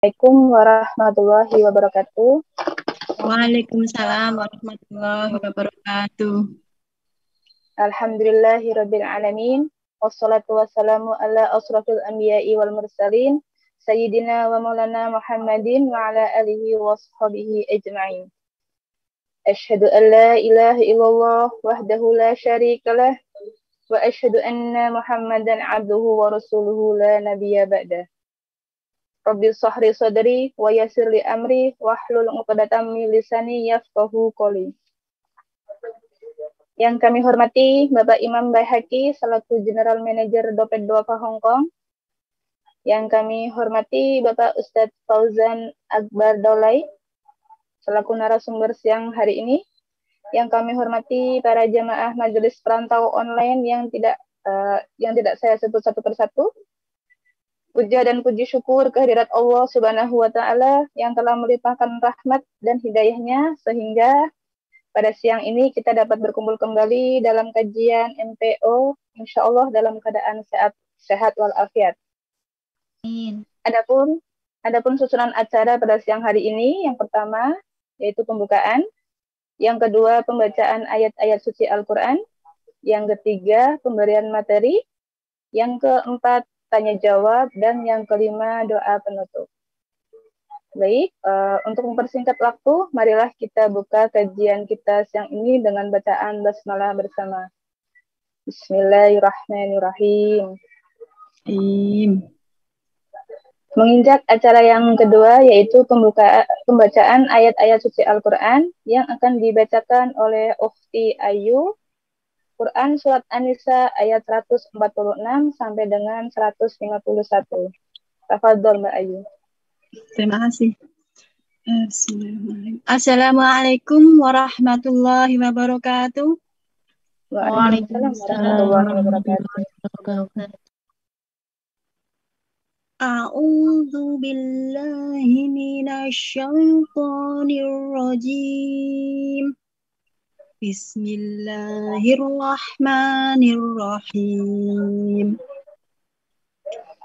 Assalamualaikum warahmatullahi wabarakatuh. Waalaikumsalam warahmatullahi wabarakatuh. Alhamdulillahirabbil alamin. Wassalatu wassalamu ala asrafil anbiya'i wal mursalin sayyidina wa maulana Muhammadin wa ala alihi wa sahbihi ajma'in. Asyhadu an la ilaha illallah wahdahu la syarikalah wa asyhadu anna Muhammadan abduhu wa rasuluhu la nabiyya ba'dah. Rabbi shrah sadri wa yassir li amri wahlul 'uqdatam min lisani yafqahu qawli. Yang kami hormati Bapak Imam Baihaqi selaku General Manager Dompet Duafa Hong Kong. Yang kami hormati Bapak Ustadz Fauzan Akbar Daulay selaku narasumber siang hari ini. Yang kami hormati para jamaah majelis perantau online yang tidak saya sebut satu persatu. Puja dan puji syukur kehadirat Allah Subhanahu wa Ta'ala yang telah melimpahkan rahmat dan hidayahnya sehingga pada siang ini kita dapat berkumpul kembali dalam kajian MPO, insya Allah dalam keadaan sehat walafiat. Adapun susunan acara pada siang hari ini, yang pertama yaitu pembukaan, yang kedua pembacaan ayat-ayat suci Al-Quran, yang ketiga pemberian materi, yang keempat tanya jawab, dan yang kelima doa penutup. Baik, untuk mempersingkat waktu, marilah kita buka kajian kita siang ini dengan bacaan basmalah bersama. Bismillahirrahmanirrahim. Menginjak acara yang kedua, yaitu pembacaan ayat-ayat suci Al-Quran yang akan dibacakan oleh Ukhti Ayu. Quran Surat An-Nisa ayat 146 sampai dengan 151. Tafadhol Mbak Ayu. Terima kasih. Assalamualaikum warahmatullahi wabarakatuh. Waalaikumsalam warahmatullahi wabarakatuh. A'udzu billahi minasy syaithanir rajim. Bismillahirrahmanirrahim.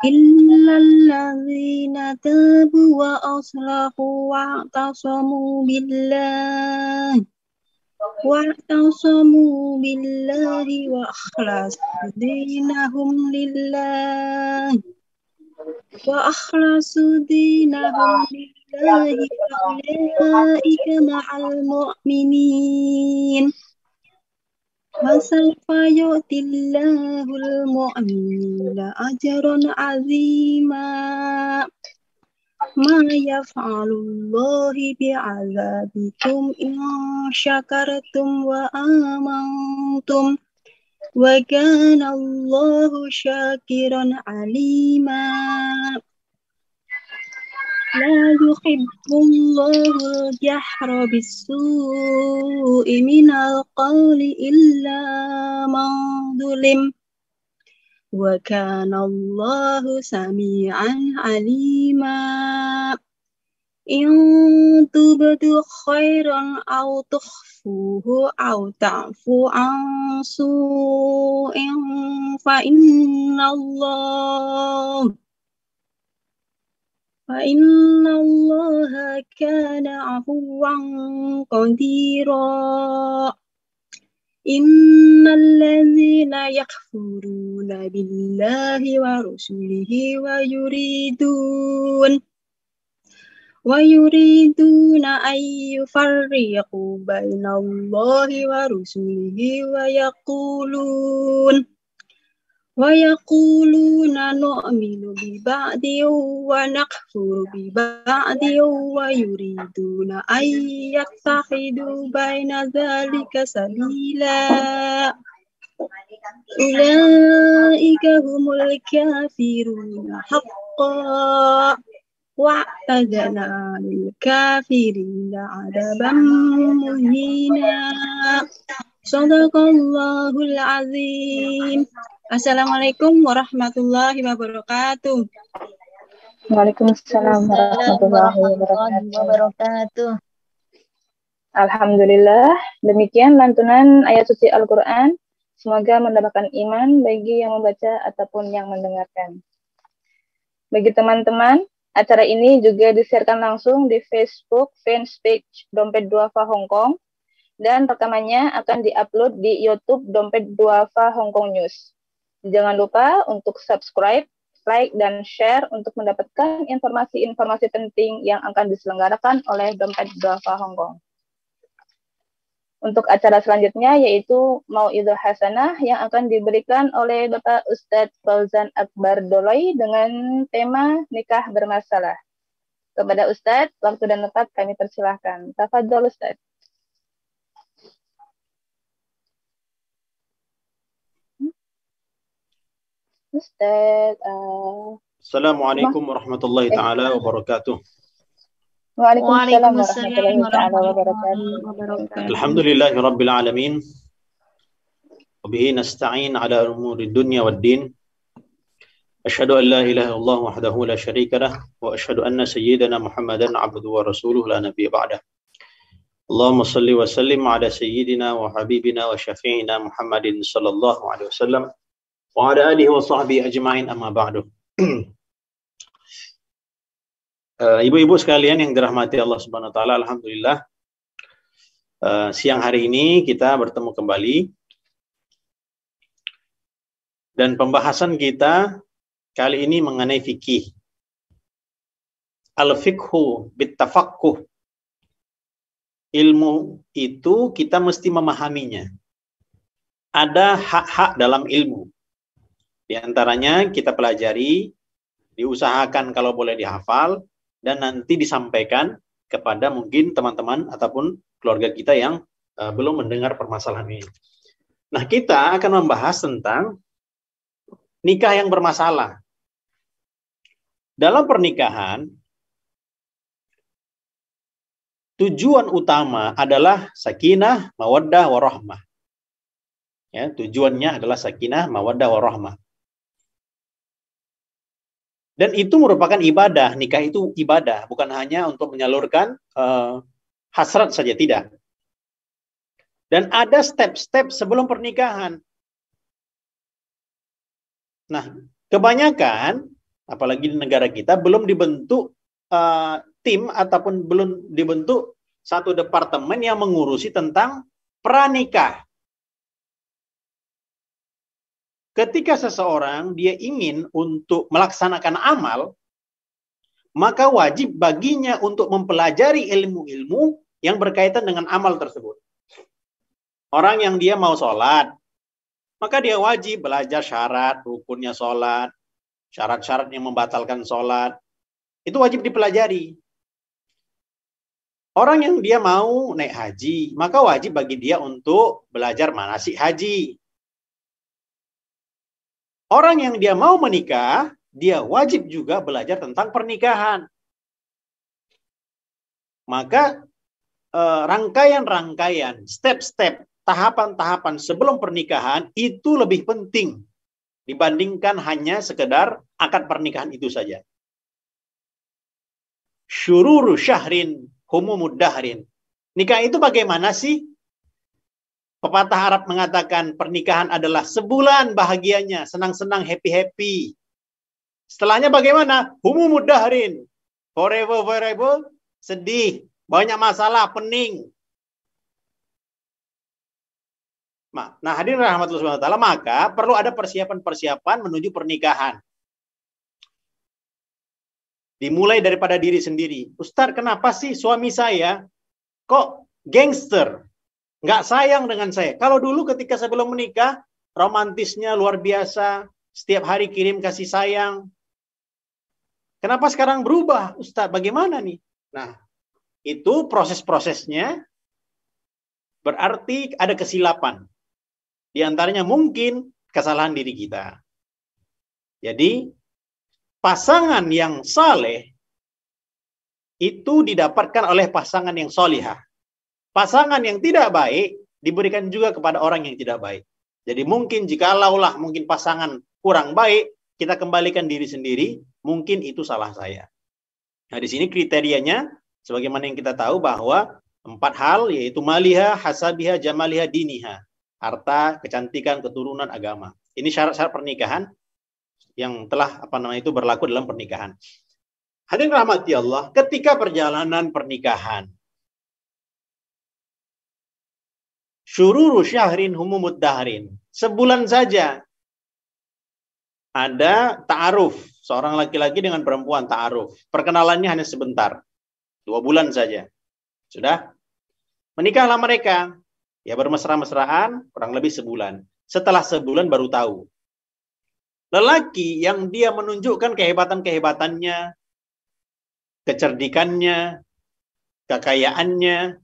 Illal ladzina tabu wa aslahu wa'tasamu billahi wa akhlasu dinahum lillahi fa'ulaika ma'al mu'minin. Wasawfa yu'tillahul mu'minina ajran 'azima. Ma yaf'alullahu bi'adzabikum in syakartum wa amantum. Wa kana Allahu syakiran 'alima. La yuhibbullahu al-jahra bis-su'i minal qawli illa man zulim. Wa kana Allahu sami'an 'alima. In tubdu khairan aw tukhfuhu aw ta'fu an su'in fa innallaha kana 'afuwan qadira. Innal ladzina yakfuruna billahi wa rusulihi wa yuriduna an yufarriqu bainallahi wa rusulihi wa yaquluna nu'minu bi ba'din wa nakfuru bi ba'din wa yuriduna an yattakhidu baina dzalika sabila. Ulaika humul kafiruna haqqan wa'tadna lil kafirina 'adaban muhina. Shadaqallahul azim. Assalamualaikum warahmatullahi wabarakatuh. Waalaikumsalam warahmatullahi wabarakatuh. Alhamdulillah, demikian lantunan ayat suci Al-Quran. Semoga mendapatkan iman bagi yang membaca ataupun yang mendengarkan. Bagi teman-teman Acara ini juga disiarkan langsung di Facebook fanpage Dompet Duafa Hong Kong, dan rekamannya akan diupload di YouTube Dompet Duafa Hong Kong News. Jangan lupa untuk subscribe, like, dan share untuk mendapatkan informasi-informasi penting yang akan diselenggarakan oleh Dompet Duafa Hong Kong. Untuk acara selanjutnya yaitu Mau'idhah Hasanah yang akan diberikan oleh Bapak Ustadz Fauzan Akbar Dolai dengan tema nikah bermasalah. Kepada Ustadz, waktu dan tempat kami persilahkan. Tafadhol Ustadz. Ustadz. Assalamualaikum warahmatullahi taala wabarakatuh. Waalaikumsalam warahmatullahi taala wabarakatuh. Alhamdulillahi rabbil alamin. Wa bihi nasta'in ala umuri dunya waddin. Asyhadu an la ilaha illallah wahdahu la syarika lah wa asyhadu anna sayyidana Muhammadan abduhu wa rasuluhu la nabiyya ba'dah. Allahumma salli wa sallim ala sayyidina wa habibina wa syafi'ina Muhammadin sallallahu alaihi wasallam wa ala alihi wa sahbihi ajma'in amma ba'du. Ibu-ibu sekalian yang dirahmati Allah Subhanahu wa taala, alhamdulillah siang hari ini kita bertemu kembali dan pembahasan kita kali ini mengenai fikih. Al-fiqhu bittafaqquh. Ilmu itu kita mesti memahaminya. Ada hak-hak dalam ilmu. Di antaranya kita pelajari, diusahakan kalau boleh dihafal, dan nanti disampaikan kepada mungkin teman-teman ataupun keluarga kita yang belum mendengar permasalahan ini. Nah, kita akan membahas tentang nikah yang bermasalah. Dalam pernikahan, tujuan utama adalah sakinah, mawaddah, warahmah. Ya, tujuannya adalah sakinah, mawaddah, warahmah. Dan itu merupakan ibadah. Nikah itu ibadah, bukan hanya untuk menyalurkan hasrat saja, tidak. Dan ada step-step sebelum pernikahan. Nah, kebanyakan, apalagi di negara kita, belum dibentuk tim ataupun belum dibentuk satu departemen yang mengurusi tentang pranikah. Ketika seseorang dia ingin untuk melaksanakan amal, maka wajib baginya untuk mempelajari ilmu-ilmu yang berkaitan dengan amal tersebut. Orang yang dia mau sholat, maka dia wajib belajar syarat, rukunnya sholat, syarat-syarat yang membatalkan sholat. Itu wajib dipelajari. Orang yang dia mau naik haji, maka wajib bagi dia untuk belajar manasik haji. Orang yang dia mau menikah, dia wajib juga belajar tentang pernikahan. Maka rangkaian-rangkaian, step-step, tahapan-tahapan sebelum pernikahan itu lebih penting dibandingkan hanya sekedar akad pernikahan itu saja. Syururu syahrin humumud dahrin. Nikah itu bagaimana sih? Pepatah Arab mengatakan pernikahan adalah sebulan bahagianya, senang-senang, happy-happy. Setelahnya bagaimana? Humumud dahrin. Forever, sedih, banyak masalah, pening. Nah, hadirin rahmatullah subhanahu wa ta'ala, maka perlu ada persiapan-persiapan menuju pernikahan. Dimulai daripada diri sendiri. Ustaz, kenapa sih suami saya kok gangster? Nggak sayang dengan saya. Kalau dulu ketika sebelum menikah, romantisnya luar biasa. Setiap hari kirim kasih sayang. Kenapa sekarang berubah? Ustaz, bagaimana nih? Nah, itu proses-prosesnya berarti ada kesilapan. Di antaranya mungkin kesalahan diri kita. Jadi, pasangan yang saleh itu didapatkan oleh pasangan yang solihah. Pasangan yang tidak baik diberikan juga kepada orang yang tidak baik. Jadi mungkin jikalaulah mungkin pasangan kurang baik, kita kembalikan diri sendiri, mungkin itu salah saya. Nah, di sini kriterianya, sebagaimana yang kita tahu bahwa 4 hal, yaitu maliha, hasabiha, jamaliha, diniha. Harta, kecantikan, keturunan, agama. Ini syarat-syarat pernikahan yang telah berlaku dalam pernikahan. Hadirin rahmati Allah, ketika perjalanan pernikahan, syururu syahrin humumud dahrin, sebulan saja ada ta'aruf, seorang laki-laki dengan perempuan ta'aruf. Perkenalannya hanya sebentar, 2 bulan saja. Sudah, menikahlah mereka. Ya bermesra-mesraan, kurang lebih sebulan. Setelah sebulan baru tahu. Lelaki yang dia menunjukkan kehebatan-kehebatannya, kecerdikannya, kekayaannya.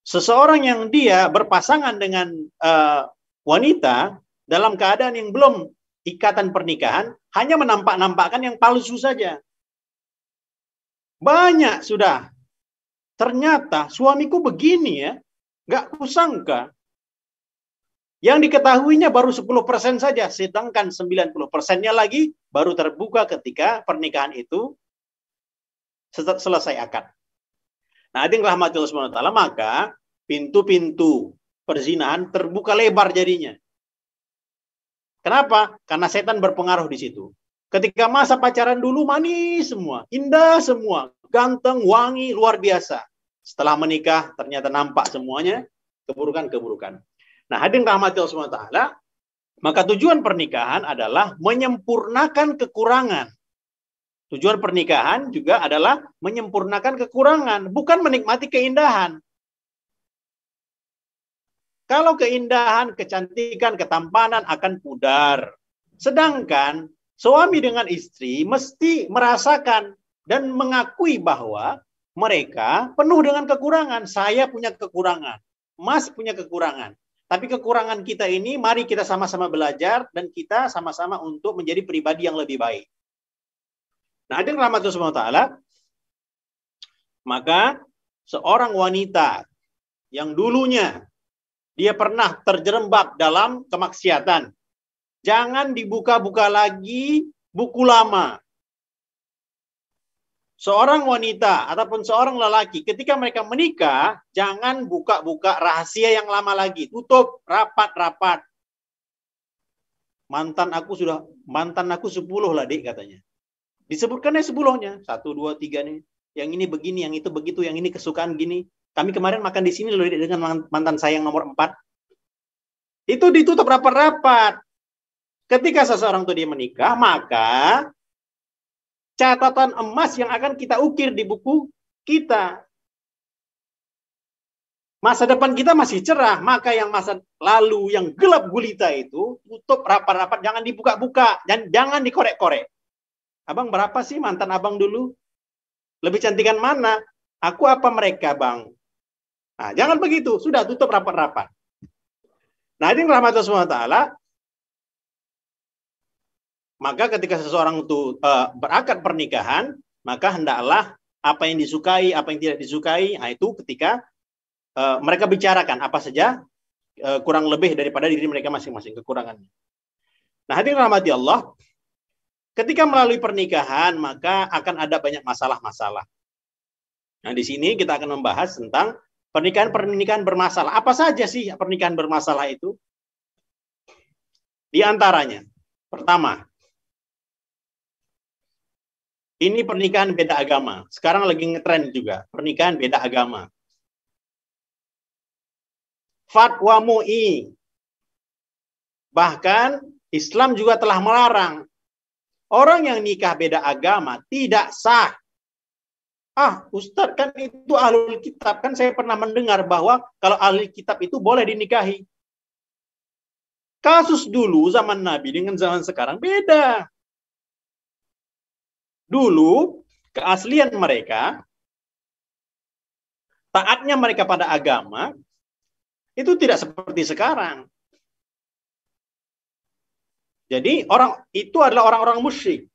Seseorang yang dia berpasangan dengan wanita dalam keadaan yang belum ikatan pernikahan, hanya menampak-nampakkan yang palsu saja. Banyak sudah. Ternyata suamiku begini ya, nggak kusangka. Yang diketahuinya baru 10% saja, sedangkan 90%-nya lagi baru terbuka ketika pernikahan itu selesai akad. Nah, hadirin rahmatil subhanahu wa ta'ala, maka pintu-pintu perzinahan terbuka lebar jadinya. Kenapa? Karena setan berpengaruh di situ. Ketika masa pacaran dulu manis semua, indah semua, ganteng, wangi, luar biasa. Setelah menikah ternyata nampak semuanya keburukan-keburukan. Nah, hadirin rahmatil subhanahu wa ta'ala, maka tujuan pernikahan adalah menyempurnakan kekurangan. Tujuan pernikahan juga adalah menyempurnakan kekurangan, bukan menikmati keindahan. Kalau keindahan, kecantikan, ketampanan akan pudar. Sedangkan suami dengan istri mesti merasakan dan mengakui bahwa mereka penuh dengan kekurangan. Saya punya kekurangan, Mas punya kekurangan. Tapi kekurangan kita ini, mari kita sama-sama belajar dan kita sama-sama untuk menjadi pribadi yang lebih baik. Nah, hadirin rahmatus subhanahu wa ta'ala, maka seorang wanita yang dulunya dia pernah terjerembab dalam kemaksiatan, jangan dibuka-buka lagi buku lama. Seorang wanita ataupun seorang lelaki ketika mereka menikah, jangan buka-buka rahasia yang lama lagi. Tutup rapat-rapat. Mantan aku 10 lah, Dik, katanya. Disebutkannya 10-nya. 1, 2, 3 nih. Yang ini begini, yang itu begitu, yang ini kesukaan gini. Kami kemarin makan di sini loh dengan mantan saya yang nomor 4. Itu ditutup rapat-rapat. Ketika seseorang itu dia menikah, maka catatan emas yang akan kita ukir di buku kita. Masa depan kita masih cerah, maka yang masa lalu yang gelap gulita itu tutup rapat-rapat, jangan dibuka-buka dan jangan dikorek-korek. Abang berapa sih mantan abang dulu? Lebih cantikan mana? Aku apa mereka, Bang? Nah, jangan begitu, sudah tutup rapat-rapat. Nah, ini rahmatullah subhanahu wa ta'ala. Maka ketika seseorang itu berakad pernikahan, maka hendaklah apa yang disukai, apa yang tidak disukai, nah itu ketika mereka bicarakan apa saja kurang lebih daripada diri mereka masing-masing kekurangannya. Nah, hadirin rahmati Allah, ketika melalui pernikahan maka akan ada banyak masalah-masalah. Nah, di sini kita akan membahas tentang pernikahan bermasalah. Apa saja sih pernikahan bermasalah itu? Di antaranya, pertama, ini pernikahan beda agama. Sekarang lagi ngetren juga. Pernikahan beda agama. Fatwa MUI. Bahkan Islam juga telah melarang. Orang yang nikah beda agama tidak sah. Ustadz, kan itu ahlul kitab. Kan saya pernah mendengar bahwa kalau ahlul kitab itu boleh dinikahi. Kasus dulu zaman Nabi dengan zaman sekarang beda. Dulu, keaslian mereka, taatnya mereka pada agama, itu tidak seperti sekarang. Jadi, orang itu adalah orang-orang musyrik.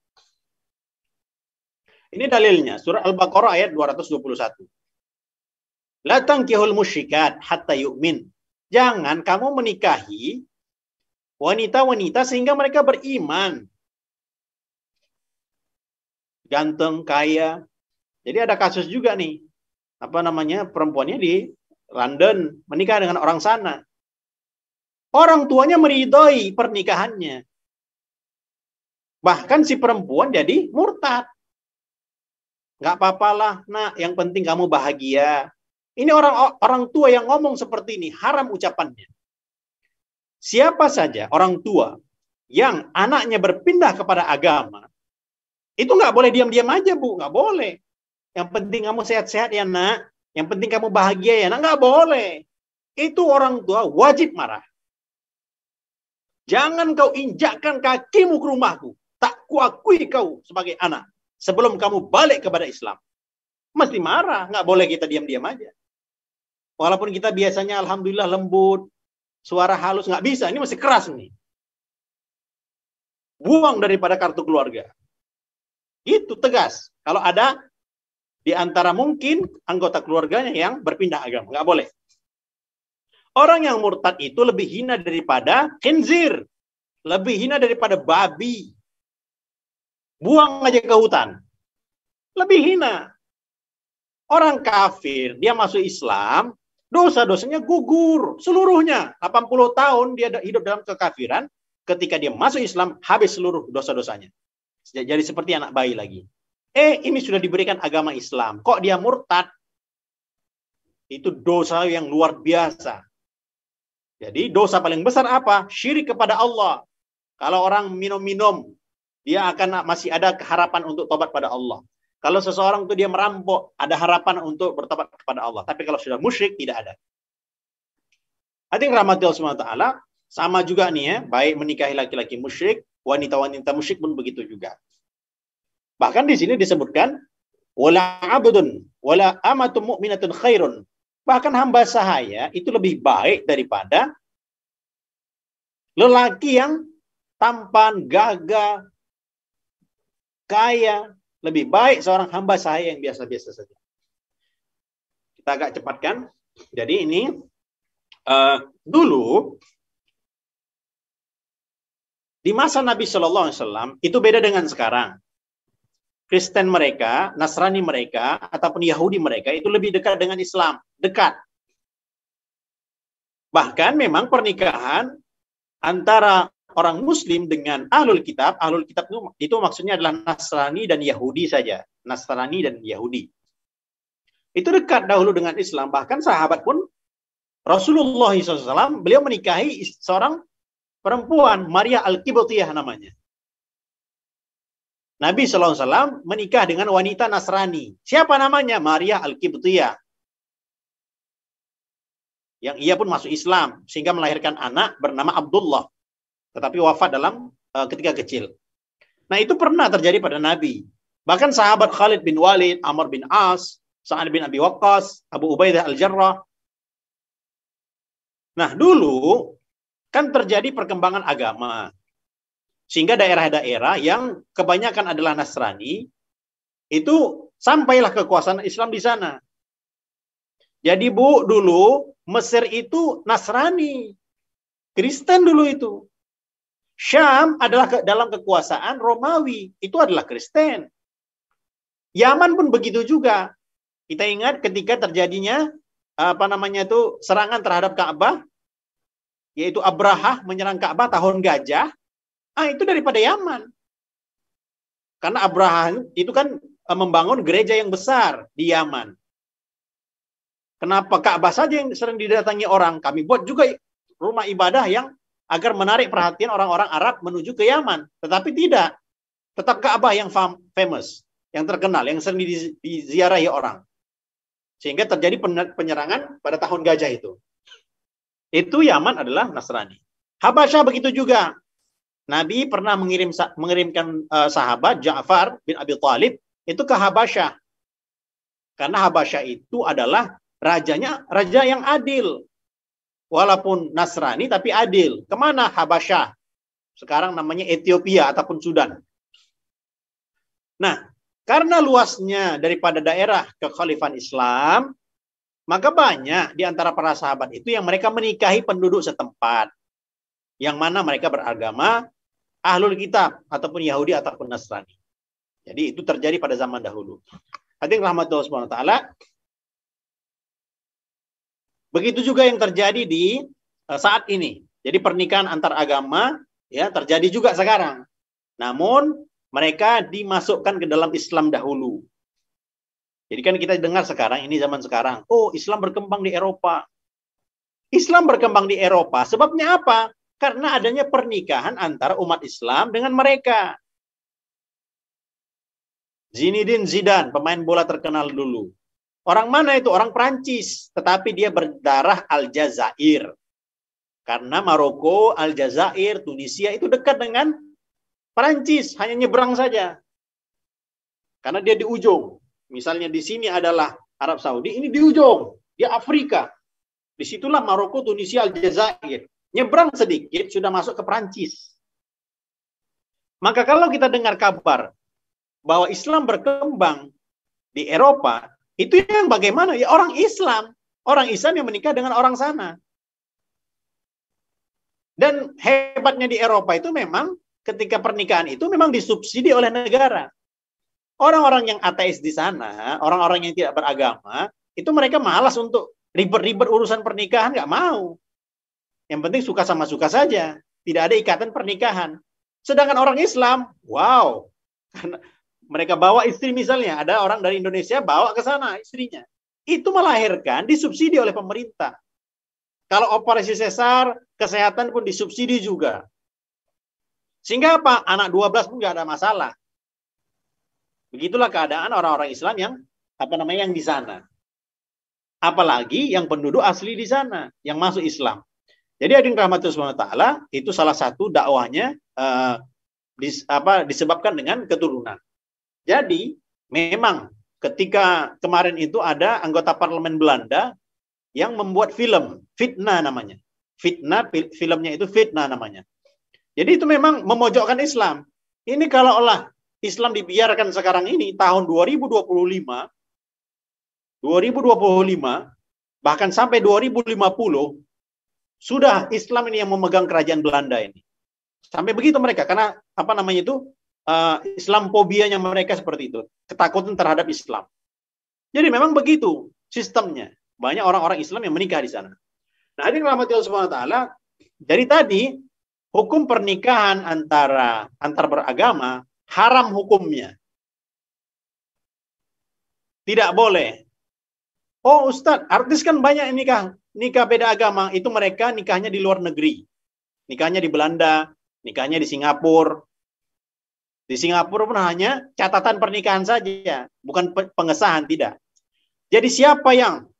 Ini dalilnya, surah Al-Baqarah ayat 221. La tankihul musyrikat hatta yu'min. Jangan kamu menikahi wanita-wanita sehingga mereka beriman. Ganteng, kaya. Jadi ada kasus juga nih. Perempuannya di London menikah dengan orang sana. Orang tuanya meridhoi pernikahannya. Bahkan si perempuan jadi murtad. Nggak apa-apalah, nak, yang penting kamu bahagia. Ini orang tua yang ngomong seperti ini, haram ucapannya. Siapa saja orang tua yang anaknya berpindah kepada agama, itu nggak boleh diam-diam aja, Bu. Nggak boleh. Yang penting kamu sehat-sehat ya, nak. Yang penting kamu bahagia ya, nak. Nggak boleh. Itu orang tua wajib marah. Jangan kau injakkan kakimu ke rumahku. Tak kuakui kau sebagai anak. Sebelum kamu balik kepada Islam. Mesti marah. Nggak boleh kita diam-diam aja. Walaupun kita biasanya alhamdulillah lembut. Suara halus. Nggak bisa. Ini masih keras nih. Buang daripada kartu keluarga. Itu tegas. Kalau ada di antara mungkin anggota keluarganya yang berpindah agama. Nggak boleh. Orang yang murtad itu lebih hina daripada khinzir. Lebih hina daripada babi. Buang aja ke hutan. Lebih hina. Orang kafir, dia masuk Islam, dosa-dosanya gugur seluruhnya. 80 tahun dia hidup dalam kekafiran. Ketika dia masuk Islam, habis seluruh dosa-dosanya. Jadi seperti anak bayi lagi. Ini sudah diberikan agama Islam. Kok dia murtad? Itu dosa yang luar biasa. Jadi dosa paling besar apa? Syirik kepada Allah. Kalau orang minum-minum, dia akan masih ada harapan untuk tobat pada Allah. Kalau seseorang itu dia merampok, ada harapan untuk bertobat kepada Allah. Tapi kalau sudah musyrik, tidak ada. Hadirin rahmati Allah SWT, sama juga nih ya, baik menikahi laki-laki musyrik, wanita-wanita musyrik pun begitu juga. Bahkan di sini disebutkan, wala abdun, wala amatun mu'minatun khairun. Bahkan hamba sahaya itu lebih baik daripada lelaki yang tampan, gagah, kaya. Lebih baik seorang hamba sahaya yang biasa-biasa saja. Kita agak cepatkan. Jadi ini dulu di masa Nabi Shallallahu Alaihi Wasallam itu beda dengan sekarang. Kristen mereka, Nasrani mereka, ataupun Yahudi mereka itu lebih dekat dengan Islam, dekat. Bahkan memang pernikahan antara orang Muslim dengan Ahlul Kitab itu maksudnya adalah Nasrani dan Yahudi saja. Nasrani dan Yahudi. Itu dekat dahulu dengan Islam. Bahkan sahabat pun, Rasulullah SAW, beliau menikahi seorang perempuan, Maria Al-Qibtiyah namanya. Nabi SAW menikah dengan wanita Nasrani. Siapa namanya? Maria Al-Qibtiyah. Yang ia pun masuk Islam, sehingga melahirkan anak bernama Abdullah. Tetapi wafat dalam ketika kecil. Nah itu pernah terjadi pada Nabi. Bahkan sahabat Khalid bin Walid, Amr bin As, Sa'ad bin Abi Waqqas, Abu Ubaidah Al-Jarrah. Nah dulu kan terjadi perkembangan agama. Sehingga daerah-daerah yang kebanyakan adalah Nasrani, itu sampailah kekuasaan Islam di sana. Jadi Bu, dulu Mesir itu Nasrani. Kristen dulu itu. Syam adalah dalam kekuasaan Romawi, itu adalah Kristen. Yaman pun begitu juga. Kita ingat ketika terjadinya serangan terhadap Ka'bah, yaitu Abrahah menyerang Ka'bah tahun gajah. Itu daripada Yaman. Karena Abrahah itu kan membangun gereja yang besar di Yaman. Kenapa Ka'bah saja yang sering didatangi orang? Kami buat juga rumah ibadah yang agar menarik perhatian orang-orang Arab menuju ke Yaman. Tetapi tidak. Tetap Ka'bah yang famous, yang terkenal, yang sering diziarahi orang. Sehingga terjadi penyerangan pada tahun gajah itu. Itu Yaman adalah Nasrani. Habasyah begitu juga. Nabi pernah mengirimkan sahabat Ja'far bin Abi Thalib itu ke Habasyah. Karena Habasyah itu adalah raja yang adil. Walaupun Nasrani tapi adil. Kemana Habasyah? Sekarang namanya Ethiopia ataupun Sudan. Nah, karena luasnya daripada daerah kekhalifahan Islam, maka banyak di antara para sahabat itu yang mereka menikahi penduduk setempat. Yang mana mereka beragama Ahlul Kitab ataupun Yahudi ataupun Nasrani. Jadi itu terjadi pada zaman dahulu. Hadirin rahmatullah subhanahu wa ta'ala. Begitu juga yang terjadi di saat ini. Jadi pernikahan antar agama ya terjadi juga sekarang. Namun mereka dimasukkan ke dalam Islam dahulu. Jadi kan kita dengar sekarang, ini zaman sekarang, oh Islam berkembang di Eropa. Islam berkembang di Eropa, sebabnya apa? Karena adanya pernikahan antara umat Islam dengan mereka. Zinedine Zidane, pemain bola terkenal dulu. Orang mana itu? Orang Prancis, tetapi dia berdarah Aljazair. Karena Maroko, Aljazair, Tunisia itu dekat dengan Prancis, hanya nyebrang saja. Karena dia di ujung. Misalnya di sini adalah Arab Saudi, ini di ujung, di Afrika. Disitulah Maroko, Tunisia, Aljazair. Nyebrang sedikit, sudah masuk ke Prancis. Maka kalau kita dengar kabar bahwa Islam berkembang di Eropa, itu yang bagaimana? Ya orang Islam. Orang Islam yang menikah dengan orang sana. Dan hebatnya di Eropa itu memang ketika pernikahan itu memang disubsidi oleh negara. Orang-orang yang ateis di sana, orang-orang yang tidak beragama, itu mereka malas untuk ribet-ribet urusan pernikahan, nggak mau. Yang penting suka sama suka saja. Tidak ada ikatan pernikahan. Sedangkan orang Islam, wow. Karena mereka bawa istri misalnya, ada orang dari Indonesia bawa ke sana istrinya. Itu melahirkan disubsidi oleh pemerintah. Kalau operasi sesar, kesehatan pun disubsidi juga. Sehingga apa? Anak 12 pun nggak ada masalah. Begitulah keadaan orang-orang Islam yang di sana. Apalagi yang penduduk asli di sana, yang masuk Islam. Jadi hadirin rahmatus subhanahu itu salah satu dakwahnya disebabkan dengan keturunan. Jadi memang ketika kemarin itu ada anggota parlemen Belanda yang membuat film, Fitnah namanya. Fitnah, filmnya itu Fitnah namanya. Jadi itu memang memojokkan Islam. Ini kalau Allah Islam dibiarkan sekarang ini, tahun 2025, bahkan sampai 2050, sudah Islam ini yang memegang kerajaan Belanda ini. Sampai begitu mereka, karena Islamofobianya mereka seperti itu. Ketakutan terhadap Islam. Jadi memang begitu sistemnya. Banyak orang-orang Islam yang menikah di sana. Nah, hadirin rahmatillah subhanahu wa ta'ala, dari tadi, hukum pernikahan antar beragama, haram hukumnya. Tidak boleh. Oh Ustadz, artis kan banyak nikah beda agama, itu mereka nikahnya di luar negeri. Nikahnya di Belanda, nikahnya di Singapura. Di Singapura pun hanya catatan pernikahan saja, bukan pengesahan, tidak. Jadi siapa yang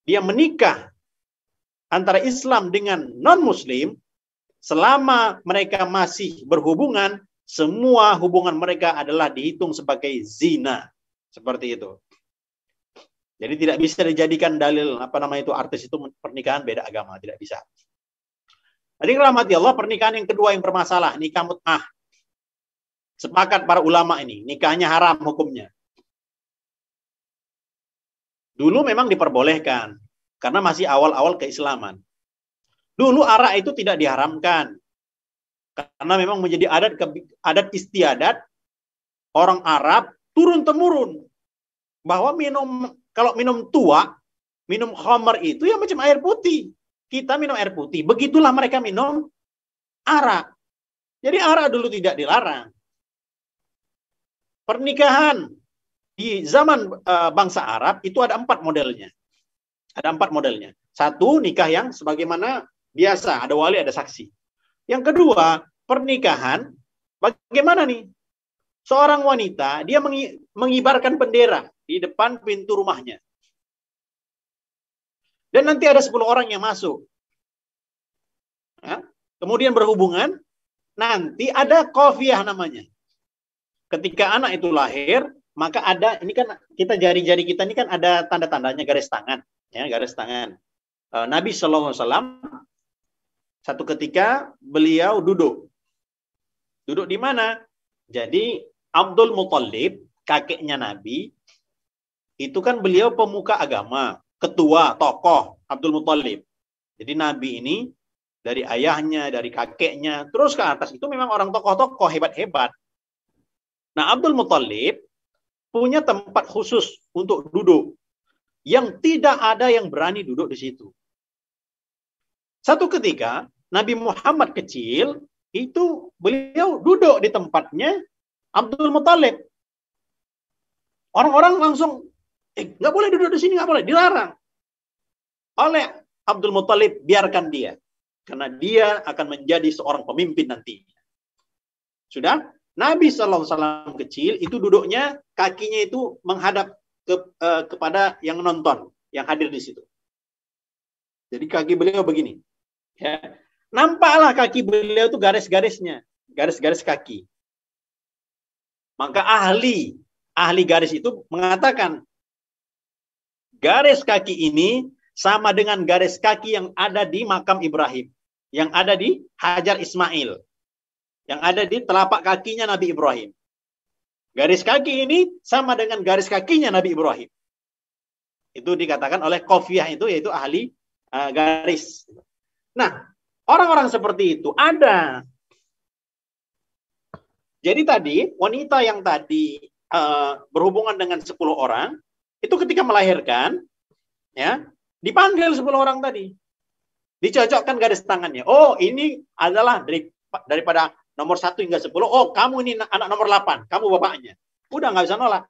dia menikah antara Islam dengan non-Muslim, selama mereka masih berhubungan, semua hubungan mereka adalah dihitung sebagai zina. Seperti itu. Jadi tidak bisa dijadikan dalil artis itu pernikahan beda agama, tidak bisa. Jadi rahmati Allah, pernikahan yang kedua yang bermasalah, nikah mut'ah. Sepakat para ulama ini, nikahnya haram hukumnya. Dulu memang diperbolehkan karena masih awal-awal keislaman. Dulu arak itu tidak diharamkan karena memang menjadi adat istiadat orang Arab turun temurun bahwa kalau minum tua, minum khamar itu ya macam air putih. Kita minum air putih, begitulah mereka minum arak. Jadi arak dulu tidak dilarang. Pernikahan di zaman bangsa Arab itu ada 4 modelnya. Ada 4 modelnya. Satu, nikah yang sebagaimana biasa, ada wali, ada saksi. Yang kedua, pernikahan, bagaimana nih? Seorang wanita, dia mengibarkan bendera di depan pintu rumahnya. Dan nanti ada 10 orang yang masuk. Ya, kemudian berhubungan, nanti ada qafiyah namanya. Ketika anak itu lahir, maka ada, ini kan kita jari-jari kita ini kan ada tanda-tandanya garis tangan. Ya, garis tangan. Nabi SAW, satu ketika beliau duduk. Duduk di mana? Jadi Abdul Muthalib, kakeknya Nabi, itu kan beliau pemuka agama, ketua, tokoh Abdul Muthalib. Jadi Nabi ini dari ayahnya, dari kakeknya, terus ke atas itu memang orang tokoh-tokoh hebat-hebat. Nah, Abdul Muthalib punya tempat khusus untuk duduk yang tidak ada yang berani duduk di situ. Satu ketika Nabi Muhammad kecil itu beliau duduk di tempatnya Abdul Muthalib. Orang-orang langsung, nggak boleh duduk di sini, nggak boleh, dilarang. Oleh Abdul Muthalib, biarkan dia. Karena dia akan menjadi seorang pemimpin nantinya. Sudah? Nabi SAW kecil, itu duduknya, kakinya itu menghadap kepada yang nonton, yang hadir di situ. Jadi kaki beliau begini. Ya. Nampaklah kaki beliau itu garis-garisnya. Garis-garis kaki. Maka ahli garis itu mengatakan, garis kaki ini sama dengan garis kaki yang ada di makam Ibrahim. Yang ada di Hajar Ismail. Yang ada di telapak kakinya Nabi Ibrahim. Garis kaki ini sama dengan garis kakinya Nabi Ibrahim. Itu dikatakan oleh Qafiyah itu, yaitu ahli garis. Nah, orang-orang seperti itu ada. Jadi tadi, wanita yang tadi berhubungan dengan 10 orang, itu ketika melahirkan, ya, dipanggil 10 orang tadi. Dicocokkan garis tangannya. Oh, ini adalah daripada nomor 1 hingga 10. Oh, kamu ini anak nomor 8. Kamu bapaknya. Udah nggak bisa nolak.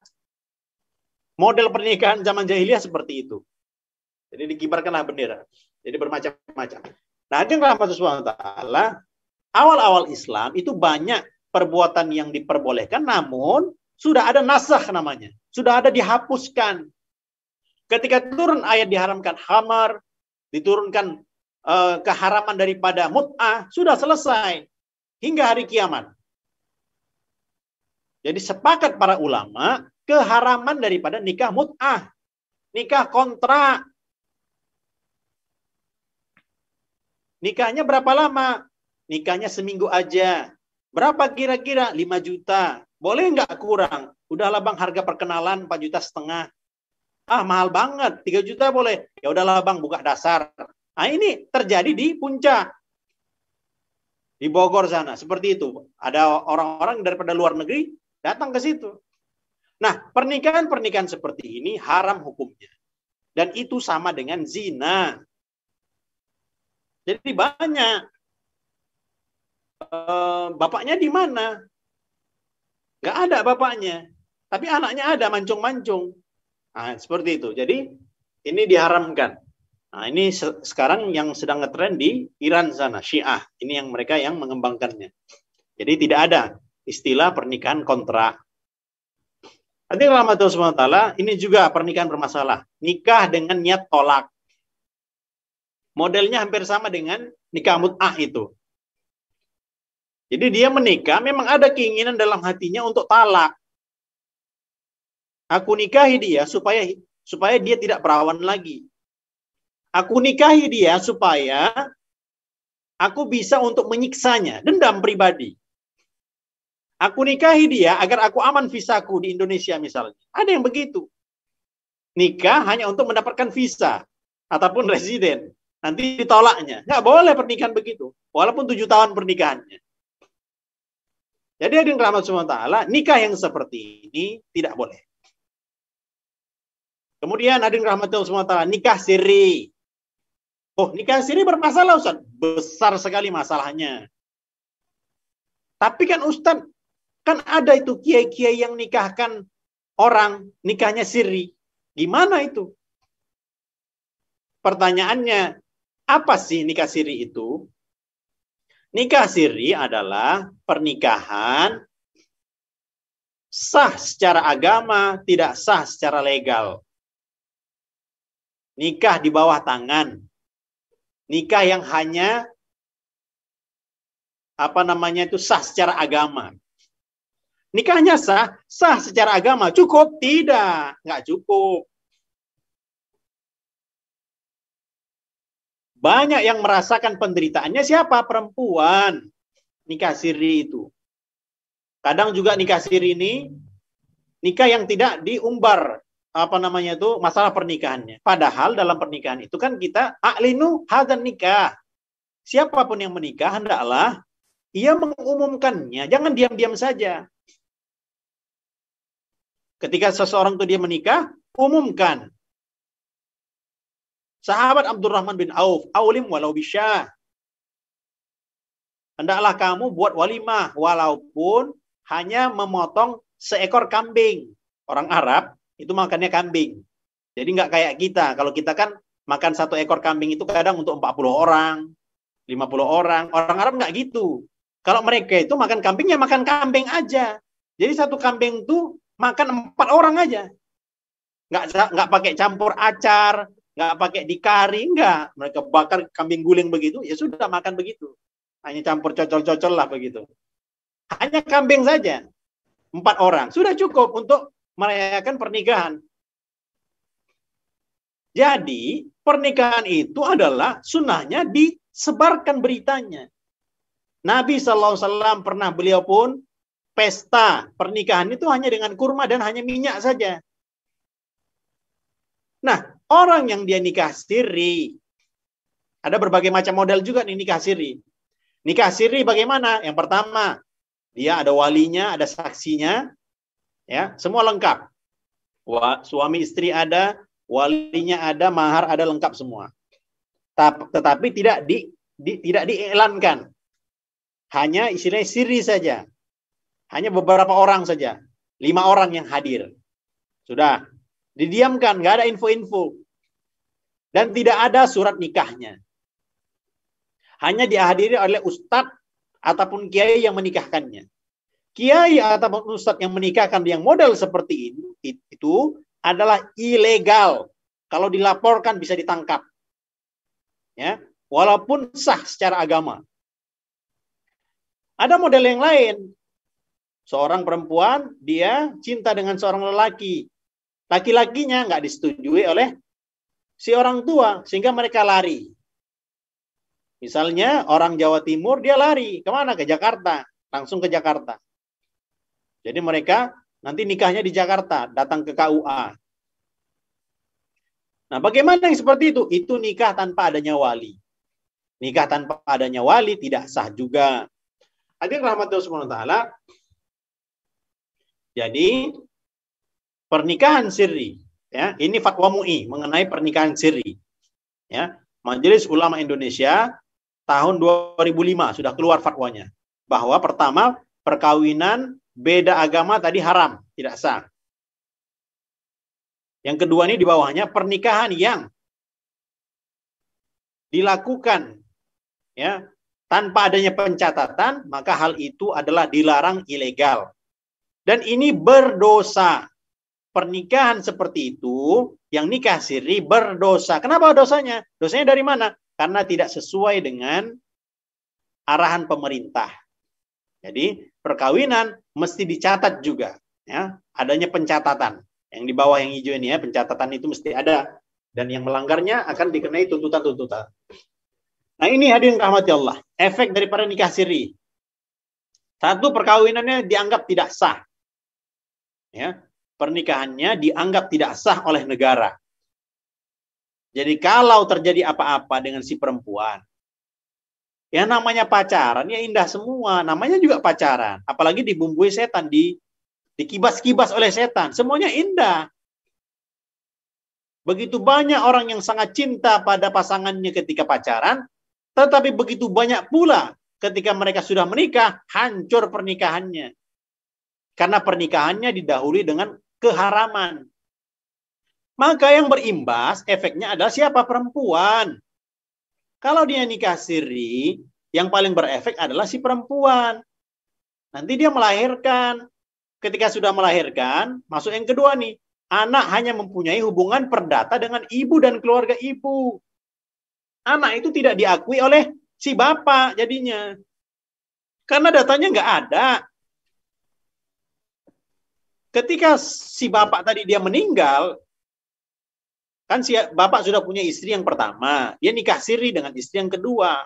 Model pernikahan zaman jahiliyah seperti itu. Jadi dikibarkanlah bendera. Jadi bermacam-macam. Nah, Ajeng Rahmat SWT, awal-awal Islam itu banyak perbuatan yang diperbolehkan, namun sudah ada nasakh namanya. Sudah ada dihapuskan. Ketika turun ayat diharamkan khamar, diturunkan keharaman daripada mut'ah, sudah selesai. Hingga hari kiamat. Jadi sepakat para ulama keharaman daripada nikah mut'ah. Nikah kontrak. Nikahnya berapa lama? Nikahnya seminggu aja. Berapa kira-kira? 5 juta. Boleh nggak kurang? Udahlah bang, harga perkenalan 4,5 juta. Ah, mahal banget. 3 juta boleh. Ya udahlah bang, buka dasar. Nah, ini terjadi di Puncak. Di Bogor sana, seperti itu. Ada orang-orang daripada luar negeri datang ke situ. Nah, pernikahan-pernikahan seperti ini haram hukumnya. Dan itu sama dengan zina. Jadi banyak. Bapaknya di mana? Nggak ada bapaknya. Tapi anaknya ada, mancung-mancung. Nah, seperti itu. Jadi ini diharamkan. Nah, ini sekarang yang sedang ngetren di Iran sana, Syiah. Ini yang mereka yang mengembangkannya. Jadi tidak ada istilah pernikahan kontrak. Nanti Rahmatullah SWT, ini juga pernikahan bermasalah. Nikah dengan niat tolak. Modelnya hampir sama dengan nikah mut'ah itu. Jadi dia menikah, memang ada keinginan dalam hatinya untuk talak. Aku nikahi dia supaya dia tidak perawan lagi. Aku nikahi dia supaya aku bisa untuk menyiksanya. Dendam pribadi. Aku nikahi dia agar aku aman visaku di Indonesia misalnya. Ada yang begitu. Nikah hanya untuk mendapatkan visa. Ataupun residen. Nanti ditolaknya. Nggak boleh pernikahan begitu. Walaupun 7 tahun pernikahannya. Jadi hadirin rahmat SWT, nikah yang seperti ini tidak boleh. Kemudian hadirin rahmat SWT, nikah siri. Oh, nikah siri bermasalah Ustaz. Besar sekali masalahnya. Tapi kan Ustaz, kan ada itu kiai-kiai yang nikahkan orang, nikahnya siri. Gimana itu? Pertanyaannya, apa sih nikah siri itu? Nikah siri adalah pernikahan sah secara agama, tidak sah secara legal. Nikah di bawah tangan. Nikah yang hanya sah secara agama. Nikahnya sah secara agama. Cukup? Tidak, nggak cukup. Banyak yang merasakan penderitaannya siapa? Perempuan. Nikah siri itu. Kadang juga nikah siri ini nikah yang tidak diumbar masalah pernikahannya. Padahal dalam pernikahan itu kan kita a'linu hadzan nikah. Siapapun yang menikah hendaklah ia mengumumkannya, jangan diam-diam saja. Ketika seseorang itu dia menikah, umumkan. Sahabat Abdurrahman bin Auf, aulim walau bisyah. hendaklah kamu buat walimah walaupun hanya memotong seekor kambing. Orang Arab itu makannya kambing. Jadi nggak kayak kita. Kalau kita kan makan satu ekor kambing itu kadang untuk 40 orang, 50 orang. Orang Arab nggak gitu. Kalau mereka itu makan kambing, ya makan kambing aja. Jadi satu kambing itu makan 4 orang aja. Nggak pakai campur acar, nggak pakai dikari, nggak. Mereka bakar kambing guling begitu, ya sudah makan begitu. Hanya campur cocol-cocol lah begitu. Hanya kambing saja. 4 orang. Sudah cukup untuk merayakan pernikahan. Jadi, pernikahan itu adalah sunnahnya disebarkan beritanya. Nabi SAW pernah, beliau pun pesta pernikahan itu hanya dengan kurma dan hanya minyak saja. Nah, orang yang dia nikah siri, ada berbagai macam model juga nih nikah siri. Nikah siri bagaimana? Yang pertama, dia ada walinya, ada saksinya, ya, semua lengkap. Suami istri ada, walinya ada, mahar ada, lengkap semua. Tetapi tidak diiklankan. Hanya istilahnya siri saja. Hanya beberapa orang saja. 5 orang yang hadir. Sudah. Didiamkan, nggak ada info-info. Dan tidak ada surat nikahnya. Hanya dihadiri oleh ustadz ataupun kiai yang menikahkannya. Kiai ataupun ustadz yang menikahkan yang model seperti itu adalah ilegal. Kalau dilaporkan bisa ditangkap. Ya, walaupun sah secara agama. Ada model yang lain. Seorang perempuan, dia cinta dengan seorang lelaki. Laki-lakinya nggak disetujui oleh si orang tua, sehingga mereka lari. Misalnya orang Jawa Timur, dia lari. Kemana? Ke Jakarta. Langsung ke Jakarta. Jadi mereka nanti nikahnya di Jakarta, datang ke KUA. Nah, bagaimana yang seperti itu? Itu nikah tanpa adanya wali. Nikah tanpa adanya wali tidak sah juga. Hadirin rahmatullah subhanahu wa ta'ala. Jadi, pernikahan sirri. Ya, ini fatwa MUI mengenai pernikahan sirri. Ya, Majelis Ulama Indonesia tahun 2005 sudah keluar fatwanya. Bahwa pertama, perkawinan beda agama tadi haram, tidak sah. Yang kedua ini di bawahnya, pernikahan yang dilakukan ya tanpa adanya pencatatan, maka hal itu adalah dilarang, ilegal. Dan ini berdosa. Pernikahan seperti itu, yang nikah siri berdosa. Kenapa dosanya? Dosanya dari mana? Karena tidak sesuai dengan arahan pemerintah. Jadi perkawinan mesti dicatat juga. Ya, adanya pencatatan. Yang di bawah yang hijau ini ya, pencatatan itu mesti ada. Dan yang melanggarnya akan dikenai tuntutan-tuntutan. Nah ini hadirin rahmati Allah. Efek daripada nikah siri. Satu, perkawinannya dianggap tidak sah. Ya, pernikahannya dianggap tidak sah oleh negara. Jadi kalau terjadi apa-apa dengan si perempuan, ya namanya pacaran, ya indah semua. Namanya juga pacaran. Apalagi dibumbui setan, dikibas-kibas oleh setan. Semuanya indah. Begitu banyak orang yang sangat cinta pada pasangannya ketika pacaran, tetapi begitu banyak pula ketika mereka sudah menikah, hancur pernikahannya. Karena pernikahannya didahului dengan keharaman. Maka yang berimbas, efeknya adalah siapa? Perempuan. Kalau dia nikah siri, yang paling berefek adalah si perempuan. Nanti dia melahirkan. Ketika sudah melahirkan, masuk yang kedua nih. Anak hanya mempunyai hubungan perdata dengan ibu dan keluarga ibu. Anak itu tidak diakui oleh si bapak jadinya. Karena datanya nggak ada. Ketika si bapak tadi dia meninggal, kan si bapak sudah punya istri yang pertama. Dia nikah siri dengan istri yang kedua.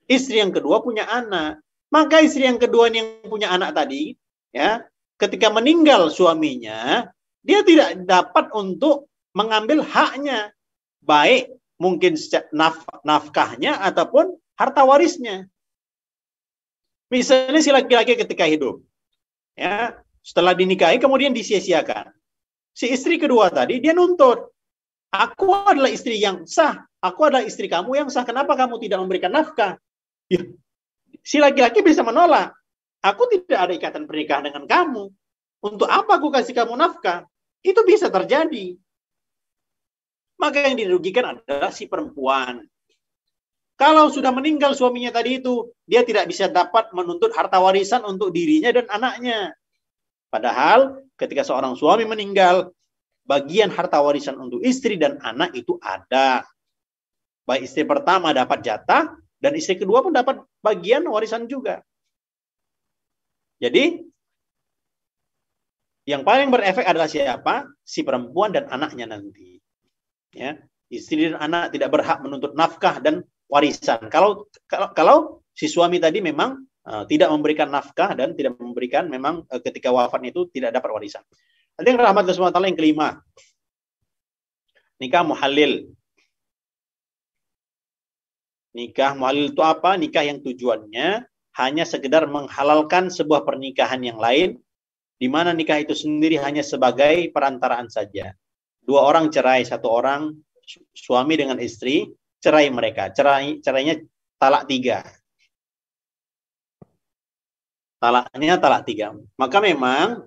Istri yang kedua punya anak. Maka istri yang kedua yang punya anak tadi, ya, ketika meninggal suaminya, dia tidak dapat untuk mengambil haknya. Baik mungkin nafkahnya ataupun harta warisnya. Misalnya si laki-laki ketika hidup, ya, setelah dinikahi kemudian disia-siakan. Si istri kedua tadi dia nuntut, aku adalah istri yang sah, aku adalah istri kamu yang sah, kenapa kamu tidak memberikan nafkah? Ya, Si laki-laki bisa menolak. Aku tidak ada ikatan pernikahan dengan kamu. Untuk apa aku kasih kamu nafkah? Itu bisa terjadi. Maka yang dirugikan adalah si perempuan. Kalau sudah meninggal suaminya tadi itu, dia tidak bisa dapat menuntut harta warisan untuk dirinya dan anaknya. Padahal ketika seorang suami meninggal, bagian harta warisan untuk istri dan anak itu ada. Baik istri pertama dapat jatah, dan istri kedua pun dapat bagian warisan juga. Jadi, yang paling berefek adalah siapa? Si perempuan dan anaknya nanti. Ya, istri dan anak tidak berhak menuntut nafkah dan warisan. Kalau si suami tadi memang tidak memberikan nafkah dan tidak memberikan, memang ketika wafat itu tidak dapat warisan. Nanti yang rahmat Allah SWT yang kelima, nikah muhalil. Nikah muhalil itu apa? Nikah yang tujuannya hanya sekedar menghalalkan sebuah pernikahan yang lain, di mana nikah itu sendiri hanya sebagai perantaraan saja. Dua orang cerai, satu orang suami dengan istri, cerai mereka. Cerainya talak 3. Talaknya talak 3. Maka memang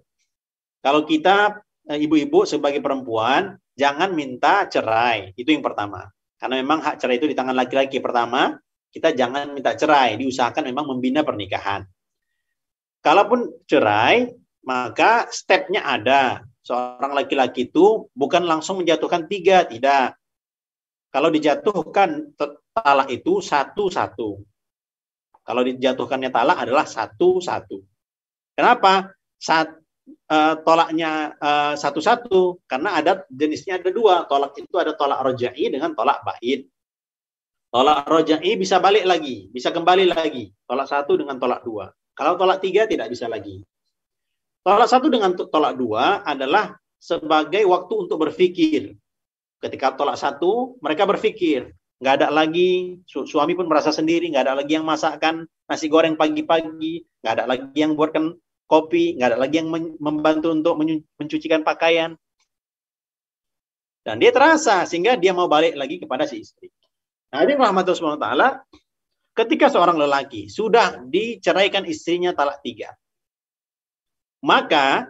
kalau kita ibu-ibu sebagai perempuan, jangan minta cerai. Itu yang pertama. Karena memang hak cerai itu di tangan laki-laki. Pertama, kita jangan minta cerai. Diusahakan memang membina pernikahan. Kalaupun cerai, maka stepnya ada. Seorang laki-laki itu bukan langsung menjatuhkan 3, tidak. Kalau dijatuhkan talak itu 1-1. Kalau dijatuhkannya talak adalah 1-1. Kenapa? Tolaknya 1-1 karena ada jenisnya, ada 2. Tolak itu ada tolak roja'i dengan tolak ba'in. Tolak roja'i bisa balik lagi, bisa kembali lagi. Tolak 1 dengan tolak 2. Kalau tolak 3 tidak bisa lagi. Tolak 1 dengan tolak 2 adalah sebagai waktu untuk berpikir. Ketika tolak 1, mereka berpikir. Nggak ada lagi, suami pun merasa sendiri, nggak ada lagi yang masakkan nasi goreng pagi-pagi, nggak ada lagi yang buatkan kopi, nggak ada lagi yang membantu untuk mencucikan pakaian. Dan dia terasa, sehingga dia mau balik lagi kepada si istri. Nah, ini rahmatullah SWT, ketika seorang lelaki sudah diceraikan istrinya talak 3, maka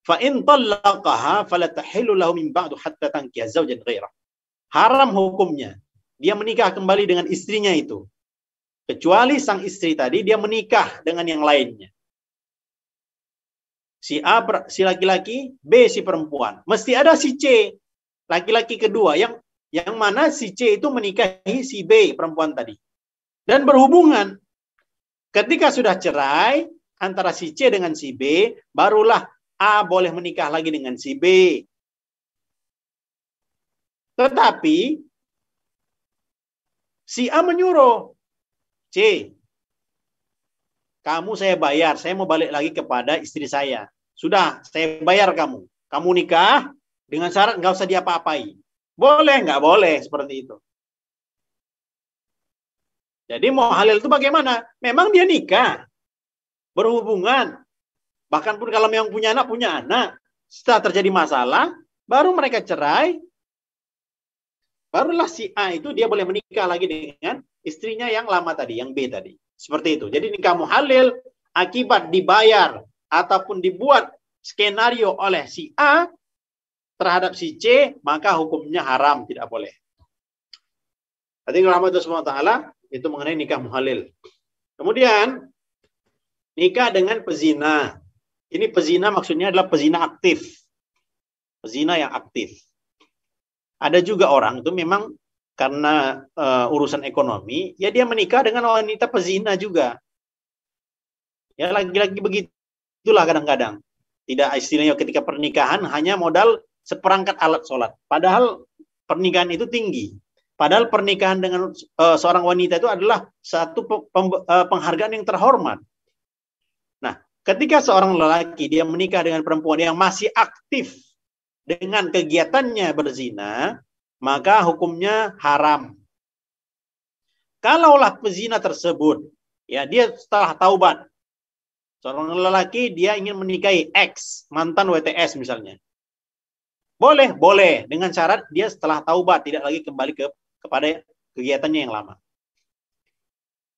fa'in tallaqaha fala tahillu lahu min ba'du hatta tankiha zawjan ghairah. Haram hukumnya dia menikah kembali dengan istrinya itu, kecuali sang istri tadi dia menikah dengan yang lainnya. Si A si laki-laki, B si perempuan. Mesti ada si C, laki-laki kedua, yang mana si C itu menikahi si B perempuan tadi. Dan berhubungan. Ketika sudah cerai antara si C dengan si B, barulah A boleh menikah lagi dengan si B. Tetapi si A menyuruh, C, kamu saya bayar, saya mau balik lagi kepada istri saya. Sudah, saya bayar kamu. Kamu nikah dengan syarat nggak usah diapa-apai. Boleh, nggak boleh seperti itu. Jadi mau halil itu bagaimana? Memang dia nikah, berhubungan. Bahkan pun kalau memang punya anak. Setelah terjadi masalah, baru mereka cerai. Barulah si A itu dia boleh menikah lagi dengan istrinya yang lama tadi, yang B tadi. Seperti itu. Jadi nikah muhalil akibat dibayar ataupun dibuat skenario oleh si A terhadap si C, maka hukumnya haram, tidak boleh. Tadi rahmatullah SWT itu mengenai nikah muhalil. Kemudian nikah dengan pezina. Ini pezina maksudnya adalah pezina aktif. Pezina yang aktif. Ada juga orang itu memang karena urusan ekonomi, ya dia menikah dengan wanita pezina juga. Ya lagi-lagi begitulah kadang-kadang. Tidak istilahnya ketika pernikahan hanya modal seperangkat alat sholat. Padahal pernikahan itu tinggi. Padahal pernikahan dengan seorang wanita itu adalah satu penghargaan yang terhormat. Nah, ketika seorang lelaki dia menikah dengan perempuan yang masih aktif dengan kegiatannya berzina, maka hukumnya haram. Kalaulah pezina tersebut, ya dia setelah taubat, seorang lelaki dia ingin menikahi X, mantan WTS misalnya. Boleh, dengan syarat dia setelah taubat tidak lagi kembali kepada kegiatannya yang lama.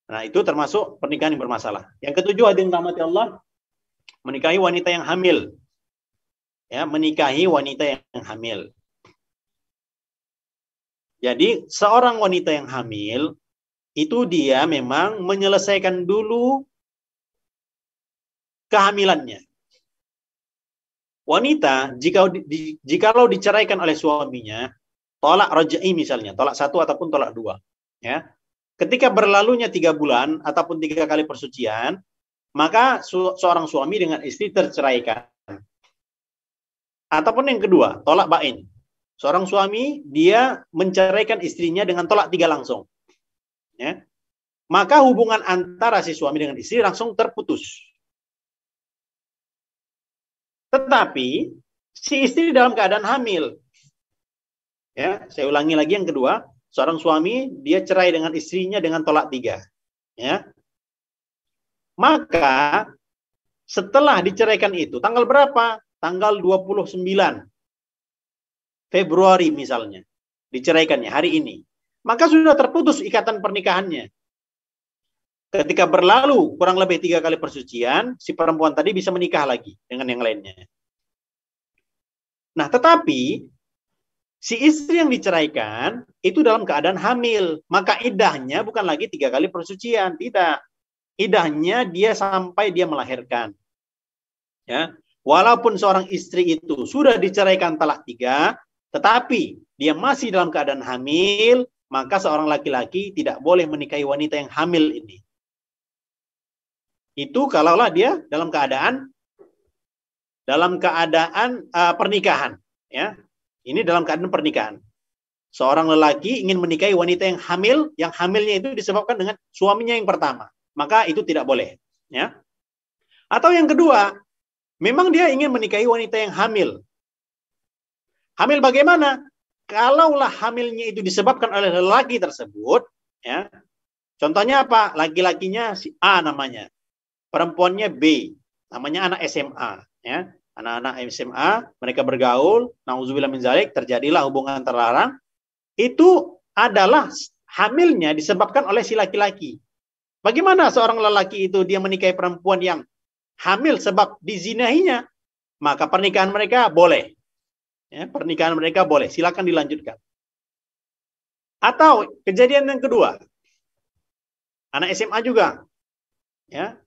Nah, itu termasuk pernikahan yang bermasalah. Yang ketujuh, hadirin rahmati Allah, menikahi wanita yang hamil. Ya, menikahi wanita yang hamil. Jadi, seorang wanita yang hamil, itu dia memang menyelesaikan dulu kehamilannya. Wanita, jikalau diceraikan oleh suaminya, tolak raj'i misalnya, tolak 1 ataupun tolak 2. Ya. Ketika berlalunya 3 bulan ataupun 3 kali persucian, maka seorang suami dengan istri terceraikan. Ataupun yang kedua, tolak bain. Seorang suami, dia menceraikan istrinya dengan tolak 3 langsung. Ya. Maka hubungan antara si suami dengan istri langsung terputus. Tetapi, si istri dalam keadaan hamil. Ya, saya ulangi lagi yang kedua. Seorang suami, dia cerai dengan istrinya dengan tolak 3. Ya. Maka, setelah diceraikan itu, tanggal berapa? Tanggal 29 Februari misalnya. Diceraikannya hari ini. Maka sudah terputus ikatan pernikahannya. Ketika berlalu kurang lebih 3 kali persucian, si perempuan tadi bisa menikah lagi dengan yang lainnya. Nah, tetapi si istri yang diceraikan itu dalam keadaan hamil, maka idahnya bukan lagi 3 kali persucian, tidak. Idahnya dia sampai dia melahirkan. Ya, walaupun seorang istri itu sudah diceraikan talak 3, tetapi dia masih dalam keadaan hamil, maka seorang laki-laki tidak boleh menikahi wanita yang hamil ini. Itu kalaulah dia dalam keadaan pernikahan, ya. Ini dalam keadaan pernikahan. Seorang lelaki ingin menikahi wanita yang hamilnya itu disebabkan dengan suaminya yang pertama. Maka itu tidak boleh. Ya. Atau yang kedua, memang dia ingin menikahi wanita yang hamil. Hamil bagaimana? Kalaulah hamilnya itu disebabkan oleh lelaki tersebut, ya. Contohnya apa? Laki-lakinya si A namanya. Perempuannya B. Namanya anak SMA. Ya. Anak-anak SMA, mereka bergaul, nauzubillah min dzalik, terjadilah hubungan terlarang. Itu adalah hamilnya disebabkan oleh si laki-laki. Bagaimana seorang lelaki itu dia menikahi perempuan yang hamil sebab dizinahinya? Maka pernikahan mereka boleh. Ya, pernikahan mereka boleh. Silakan dilanjutkan. Atau kejadian yang kedua. Anak SMA juga. Ya.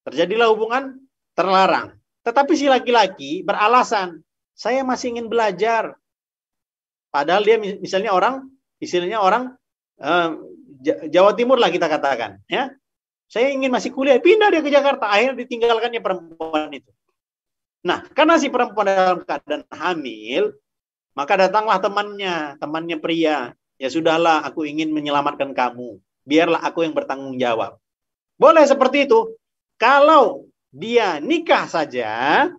Terjadilah hubungan terlarang. Tetapi si laki-laki beralasan, saya masih ingin belajar. Padahal dia misalnya istilahnya orang Jawa Timur lah kita katakan. Ya. Saya ingin masih kuliah, pindah dia ke Jakarta. Akhirnya ditinggalkannya perempuan itu. Nah, karena si perempuan dalam keadaan hamil, maka datanglah temannya pria. Ya sudahlah, aku ingin menyelamatkan kamu. Biarlah aku yang bertanggung jawab. Boleh seperti itu. Kalau dia nikah saja,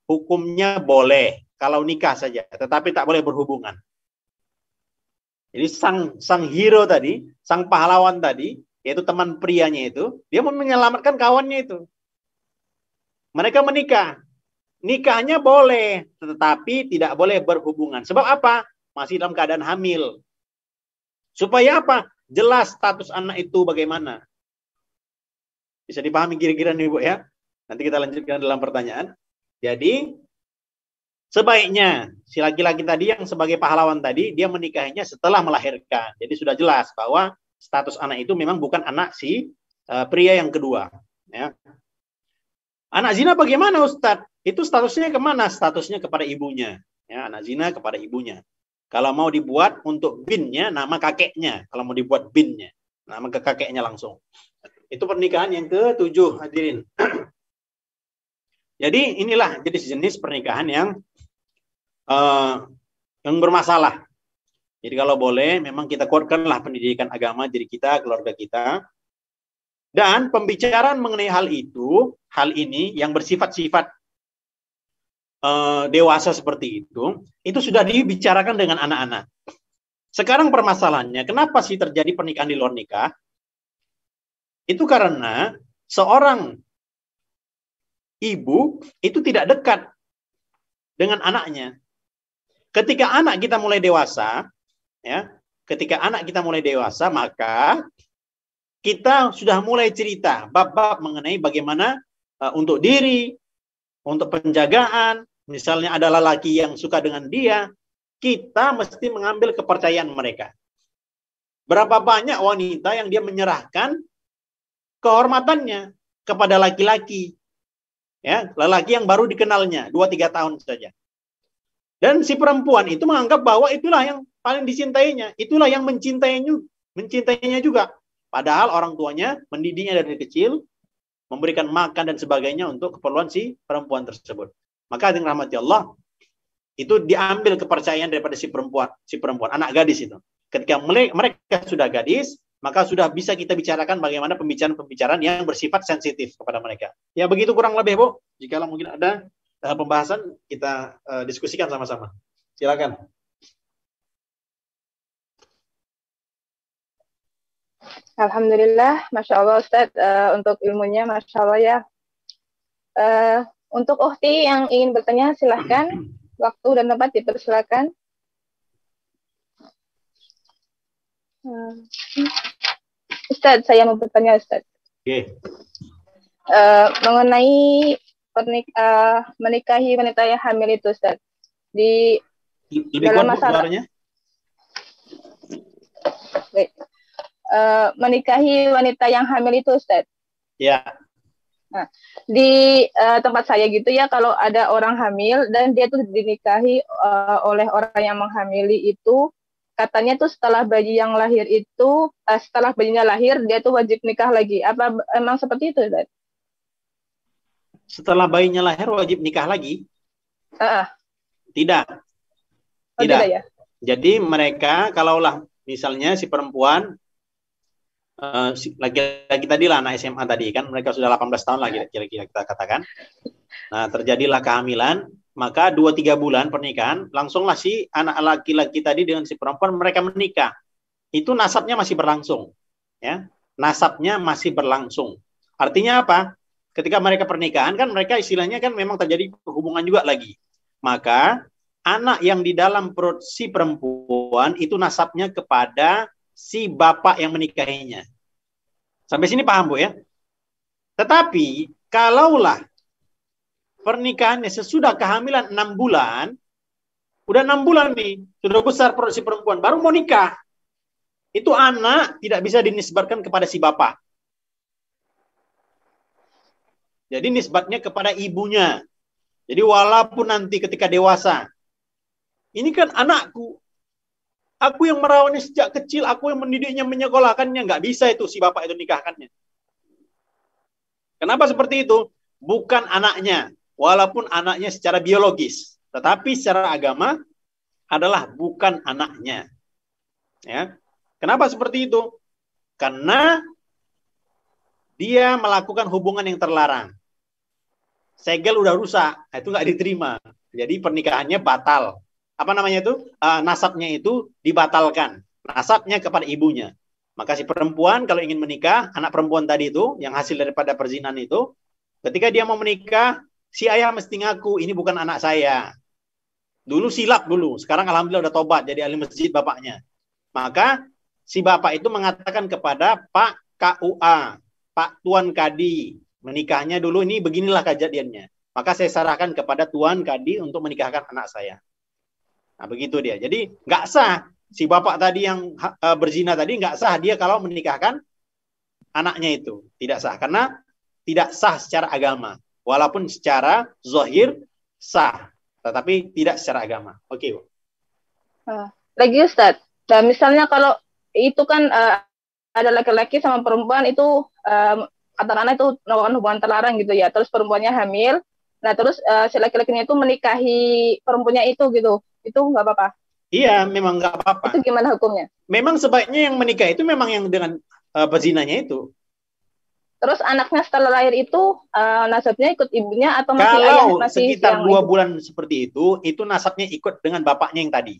hukumnya boleh. Kalau nikah saja, tetapi tak boleh berhubungan. Jadi sang hero tadi, sang pahlawan tadi, yaitu teman prianya itu, dia mau menyelamatkan kawannya itu. Mereka menikah. Nikahnya boleh, tetapi tidak boleh berhubungan. Sebab apa? Masih dalam keadaan hamil. Supaya apa? Jelas status anak itu bagaimana. Bisa dipahami kira-kira nih Bu ya. Nanti kita lanjutkan dalam pertanyaan. Jadi sebaiknya si laki-laki tadi yang sebagai pahlawan tadi dia menikahinya setelah melahirkan. Jadi sudah jelas bahwa status anak itu memang bukan anak si pria yang kedua. Ya. Anak zina bagaimana Ustadz? Itu statusnya kemana? Statusnya kepada ibunya. Ya, anak zina kepada ibunya. Kalau mau dibuat untuk binnya, nama kakeknya. Kalau mau dibuat binnya, nama ke kakeknya langsung. Itu pernikahan yang ke-7 hadirin. Jadi inilah jenis-jenis pernikahan yang bermasalah. Jadi kalau boleh memang kita kuatkanlah pendidikan agama diri kita, keluarga kita. Dan pembicaraan mengenai hal ini yang bersifat-sifat dewasa seperti itu sudah dibicarakan dengan anak-anak. Sekarang permasalahannya, kenapa sih terjadi pernikahan di luar nikah? Itu karena seorang ibu itu tidak dekat dengan anaknya. Ketika anak kita mulai dewasa, maka kita sudah mulai cerita bab-bab mengenai bagaimana untuk diri, untuk penjagaan, misalnya ada lelaki yang suka dengan dia, kita mesti mengambil kepercayaan mereka. Berapa banyak wanita yang dia menyerahkan kehormatannya kepada laki-laki, ya, lelaki yang baru dikenalnya 2-3 tahun saja. Dan si perempuan itu menganggap bahwa itulah yang paling dicintainya, itulah yang mencintainya juga. Padahal orang tuanya mendidiknya dari kecil, memberikan makan dan sebagainya untuk keperluan si perempuan tersebut. Maka dengan rahmati Allah, itu diambil kepercayaan daripada si perempuan, anak gadis itu. Ketika mereka sudah gadis, maka sudah bisa kita bicarakan bagaimana pembicaraan-pembicaraan yang bersifat sensitif kepada mereka. Ya begitu kurang lebih, Bu. Jikalau mungkin ada pembahasan, kita diskusikan sama-sama. Silakan. Alhamdulillah, Masya Allah Ustaz, untuk ilmunya Masya Allah ya. Untuk ukhti yang ingin bertanya silahkan, waktu dan tempat dipersilakan. Ustaz, saya mau bertanya Ustaz. Oke. Mengenai menikahi wanita yang hamil itu Ustaz. Lebih kuat suaranya? Menikahi wanita yang hamil itu Ustaz. Ya. Nah, di tempat saya gitu ya, kalau ada orang hamil dan dia tuh dinikahi oleh orang yang menghamili itu, katanya tuh setelah bayi yang lahir itu, setelah bayinya lahir dia tuh wajib nikah lagi. Apa emang seperti itu Ustaz? Setelah bayinya lahir wajib nikah lagi? Tidak. Oh, tidak ya? Jadi mereka, kalaulah misalnya si perempuan, laki-laki tadi lah, anak SMA tadi kan, mereka sudah 18 tahun lagi kira-kira kita katakan. Nah, terjadilah kehamilan, maka 2-3 bulan pernikahan, langsunglah si anak laki-laki tadi dengan si perempuan mereka menikah. Itu nasabnya masih berlangsung, ya. Nasabnya masih berlangsung. Artinya apa? Ketika mereka pernikahan kan mereka istilahnya kan memang terjadi hubungan juga lagi. Maka anak yang di dalam perut si perempuan itu nasabnya kepada si bapak yang menikahinya. Sampai sini paham, Bu ya? Tetapi kalaulah pernikahannya sesudah kehamilan 6 bulan, udah 6 bulan nih, sudah besar perut si perempuan, baru mau nikah. Itu anak tidak bisa dinisbatkan kepada si bapak. Jadi nisbatnya kepada ibunya. Jadi walaupun nanti ketika dewasa, ini kan anakku, aku yang merawatnya sejak kecil, aku yang mendidiknya, menyekolahkannya, nggak bisa itu si bapak itu nikahkannya. Kenapa seperti itu? Bukan anaknya, walaupun anaknya secara biologis, tetapi secara agama adalah bukan anaknya. Ya, kenapa seperti itu? Karena dia melakukan hubungan yang terlarang. Segel udah rusak, itu nggak diterima. Jadi pernikahannya batal. Apa namanya itu? Nasabnya itu dibatalkan. Nasabnya kepada ibunya. Maka si perempuan kalau ingin menikah, anak perempuan tadi itu, yang hasil daripada perzinahan itu, ketika dia mau menikah, si ayah mesti ngaku, ini bukan anak saya. Dulu silap dulu, sekarang alhamdulillah udah tobat, jadi ahli masjid bapaknya. Maka si bapak itu mengatakan kepada Pak KUA, Pak Tuan Kadi, menikahnya dulu ini beginilah kejadiannya. Maka saya serahkan kepada Tuan Kadi untuk menikahkan anak saya. Nah begitu dia. Jadi nggak sah si bapak tadi yang berzina tadi, nggak sah dia kalau menikahkan anaknya itu. Tidak sah karena tidak sah secara agama. Walaupun secara zahir sah, tetapi tidak secara agama. Oke, Bu. Lagi Ustaz. Nah, misalnya kalau itu kan ada laki-laki sama perempuan itu katakanlah itu melakukan hubungan terlarang gitu ya. Terus perempuannya hamil. Nah, terus si laki-lakinya itu menikahi perempuannya itu gitu. Itu nggak apa-apa? Iya, memang nggak apa-apa. Itu gimana hukumnya? Memang sebaiknya yang menikah itu memang yang dengan pezinanya itu. Terus anaknya setelah lahir itu nasabnya ikut ibunya atau masih kalau ayah? Masih sekitar 2 bulan seperti itu nasabnya ikut dengan bapaknya yang tadi.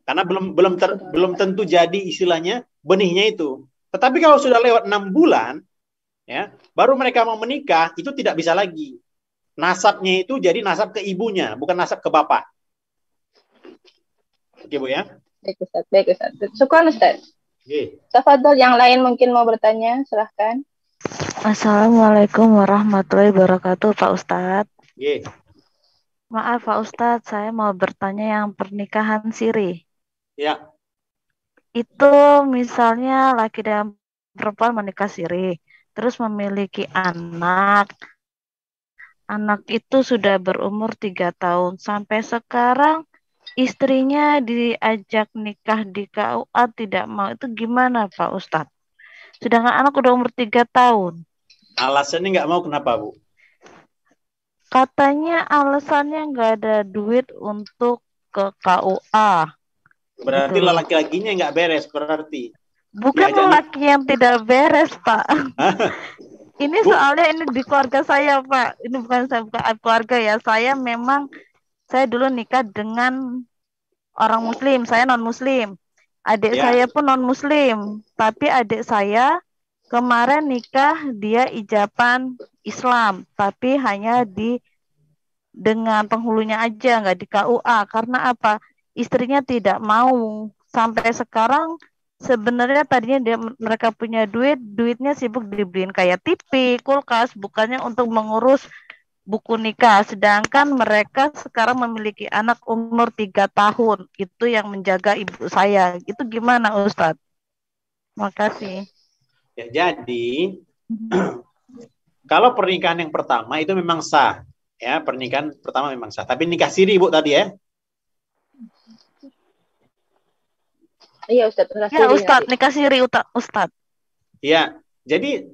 Karena belum tentu jadi istilahnya benihnya itu. Tetapi kalau sudah lewat 6 bulan, ya, baru mereka mau menikah, itu tidak bisa lagi. Nasabnya itu jadi nasab ke ibunya, bukan nasab ke bapak. Oke, Bu ya. Baik Ustaz, baik Ustaz. Syukran Ustaz. Tafadhol, yang lain mungkin mau bertanya, silahkan. Assalamualaikum warahmatullahi wabarakatuh, Pak Ustadz. Ye. Maaf Pak Ustadz, saya mau bertanya yang pernikahan siri. Ya. Itu misalnya laki dan perempuan menikah siri, terus memiliki anak. Anak itu sudah berumur 3 tahun. Sampai sekarang istrinya diajak nikah di KUA tidak mau. Itu gimana Pak Ustadz? Sedangkan anak udah umur 3 tahun. Alasannya nggak mau kenapa, Bu? Katanya alasannya nggak ada duit untuk ke KUA. Berarti Gitu. laki-lakinya nggak beres berarti. Bukan laki yang tidak beres, Pak. Ini soalnya ini di keluarga saya, Pak. Ini bukan keluarga ya. Saya dulu nikah dengan orang Muslim. Saya non Muslim. Adik saya pun non Muslim. Tapi adik saya kemarin nikah dia ijaban Islam, tapi hanya dengan penghulunya aja, nggak di KUA. Karena apa? Istrinya tidak mau. Sampai sekarang sebenarnya tadinya mereka punya duitnya sibuk dibeliin kayak TV, kulkas, bukannya untuk mengurus buku nikah. Sedangkan mereka sekarang memiliki anak umur 3 tahun. Itu yang menjaga ibu saya. Itu gimana Ustadz? Makasih. Ya, jadi kalau pernikahan yang pertama itu memang sah. Ya, pernikahan pertama memang sah. Tapi nikah siri, Bu, tadi ya? Iya, Ustadz. Ya, Ustadz, nikah siri, Ustadz. Ya, jadi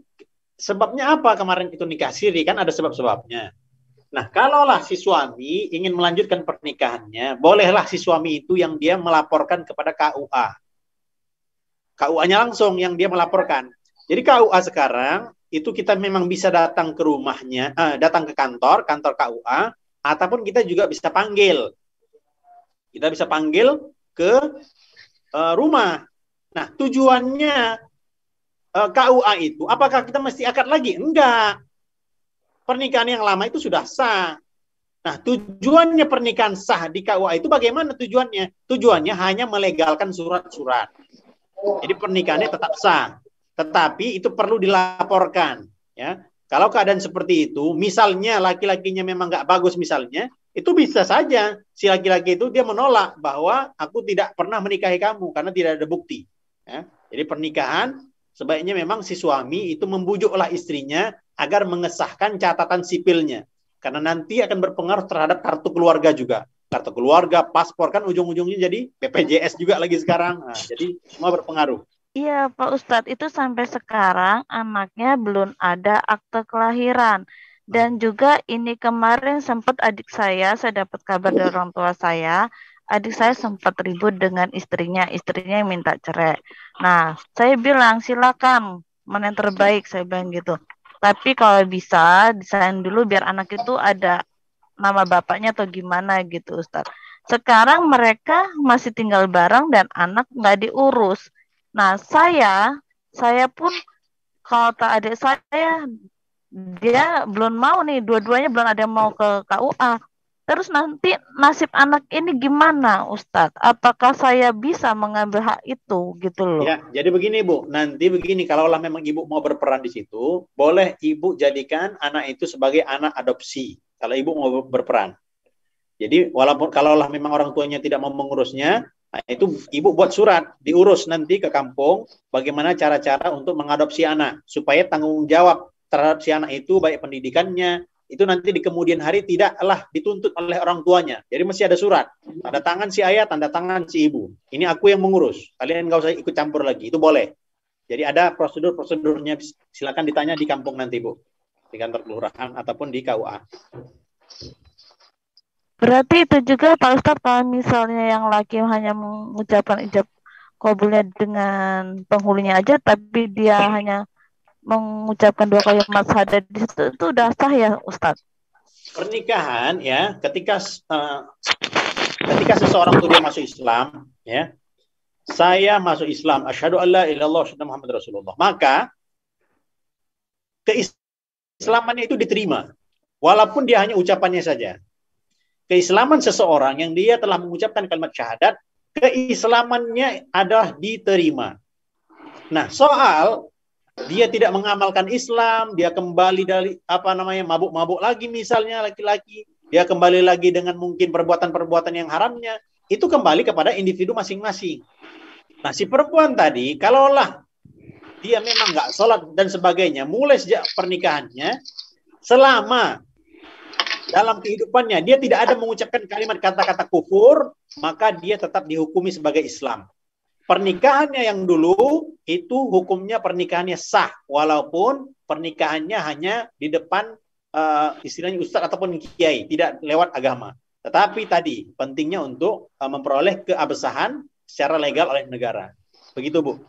sebabnya apa kemarin itu nikah siri? Kan ada sebab-sebabnya. Nah, kalaulah si suami ingin melanjutkan pernikahannya, bolehlah si suami itu yang dia melaporkan kepada KUA. KUA-nya langsung yang dia melaporkan. Jadi KUA sekarang itu kita memang bisa datang ke rumahnya, datang ke kantor KUA, ataupun kita juga bisa panggil. Kita bisa panggil ke rumah. Nah, tujuannya KUA itu, apakah kita mesti akad lagi? Enggak. Pernikahan yang lama itu sudah sah. Nah, tujuannya pernikahan sah di KUA itu bagaimana tujuannya? Tujuannya hanya melegalkan surat-surat. Jadi pernikahannya tetap sah. Tetapi itu perlu dilaporkan. Ya. Kalau keadaan seperti itu, misalnya laki-lakinya memang nggak bagus misalnya, itu bisa saja si laki-laki itu dia menolak bahwa aku tidak pernah menikahi kamu karena tidak ada bukti. Ya. Jadi pernikahan sebaiknya memang si suami itu membujuklah istrinya agar mengesahkan catatan sipilnya. Karena nanti akan berpengaruh terhadap kartu keluarga juga. Kartu keluarga, paspor kan ujung-ujungnya jadi BPJS juga lagi sekarang. Nah, jadi semua berpengaruh. Iya Pak Ustadz, itu sampai sekarang anaknya belum ada akte kelahiran. Dan juga ini kemarin sempat adik saya dapat kabar dari orang tua saya, adik saya sempat ribut dengan istrinya yang minta cerai. Nah, saya bilang silakan, mana yang terbaik, saya bilang gitu. Tapi kalau bisa, desain dulu biar anak itu ada nama bapaknya atau gimana gitu Ustadz. Sekarang mereka masih tinggal bareng dan anak nggak diurus. Nah, saya pun kalau tak adik saya, dia belum mau nih, dua-duanya belum ada yang mau ke KUA. Terus nanti nasib anak ini gimana, Ustadz? Apakah saya bisa mengambil hak itu, gitu loh? Ya, jadi begini Bu, nanti begini, kalaulah memang Ibu mau berperan di situ, boleh Ibu jadikan anak itu sebagai anak adopsi, kalau Ibu mau berperan. Jadi walaupun kalaulah memang orang tuanya tidak mau mengurusnya, nah itu Ibu buat surat, diurus nanti ke kampung, bagaimana cara-cara untuk mengadopsi anak, supaya tanggung jawab terhadap si anak itu, baik pendidikannya, itu nanti di kemudian hari tidaklah dituntut oleh orang tuanya. Jadi mesti ada surat, tanda tangan si ayah, tanda tangan si ibu. Ini aku yang mengurus, kalian nggak usah ikut campur lagi, itu boleh. Jadi ada prosedur-prosedurnya, silakan ditanya di kampung nanti Bu, di kantor kelurahan ataupun di KUA. Berarti itu juga Pak Ustadz, kalau misalnya yang laki hanya mengucapkan ijab kabulnya dengan penghulunya aja, tapi dia hanya mengucapkan 2 kalimat syahadat di situ, itu udah sah ya Ustadz? Pernikahan ya, ketika seseorang itu dia masuk Islam, ya, saya masuk Islam, asyhadu alla ilaha illallah wa asyhadu Muhammad Rasulullah, maka keislamannya itu diterima, walaupun dia hanya ucapannya saja. Keislaman seseorang yang dia telah mengucapkan kalimat syahadat, keislamannya adalah diterima. Nah, soal dia tidak mengamalkan Islam, dia kembali dari mabuk-mabuk lagi misalnya laki-laki, dia kembali lagi dengan mungkin perbuatan-perbuatan yang haramnya, itu kembali kepada individu masing-masing. Nah, si perempuan tadi, kalaulah dia memang nggak sholat dan sebagainya, mulai sejak pernikahannya, selama dalam kehidupannya dia tidak ada mengucapkan kalimat kata-kata kufur, maka dia tetap dihukumi sebagai Islam. Pernikahannya yang dulu itu hukumnya pernikahannya sah, walaupun pernikahannya hanya di depan istilahnya ustadz ataupun kiai, tidak lewat agama. Tetapi tadi pentingnya untuk memperoleh keabsahan secara legal oleh negara. Begitu, Bu.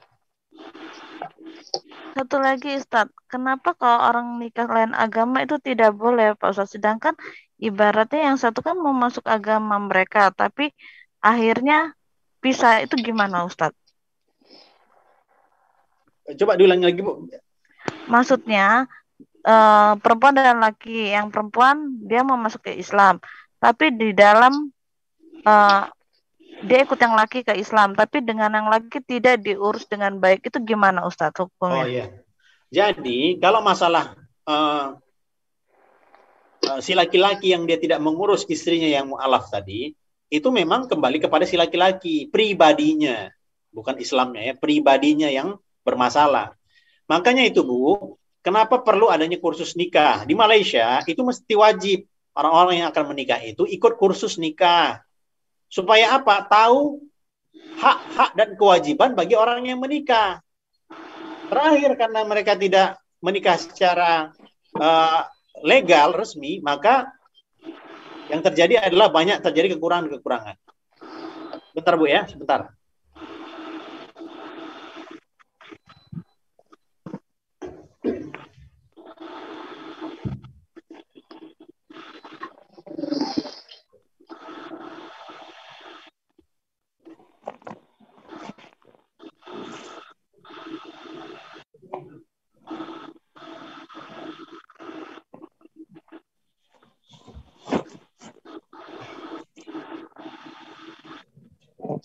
Satu lagi Ustadz, kenapa kalau orang nikah lain agama itu tidak boleh Pak Ustadz? Sedangkan ibaratnya yang satu kan mau masuk agama mereka, tapi akhirnya bisa, itu gimana Ustadz? Coba diulangi lagi, Bu. Maksudnya perempuan dan laki, yang perempuan dia mau masuk ke Islam, tapi di dalam dia ikut yang laki ke Islam, tapi dengan yang laki tidak diurus dengan baik, itu gimana Ustadz hukumnya? Oh iya. Jadi kalau masalah si laki-laki yang dia tidak mengurus istrinya yang mu'alaf tadi, itu memang kembali kepada si laki-laki, pribadinya, bukan Islamnya ya, pribadinya yang bermasalah. Makanya itu Bu, kenapa perlu adanya kursus nikah? Di Malaysia itu mesti wajib orang-orang yang akan menikah itu ikut kursus nikah. Supaya apa? Tahu hak-hak dan kewajiban bagi orang yang menikah. Terakhir, karena mereka tidak menikah secara legal, resmi, maka yang terjadi adalah banyak terjadi kekurangan-kekurangan. Bentar Bu ya, sebentar.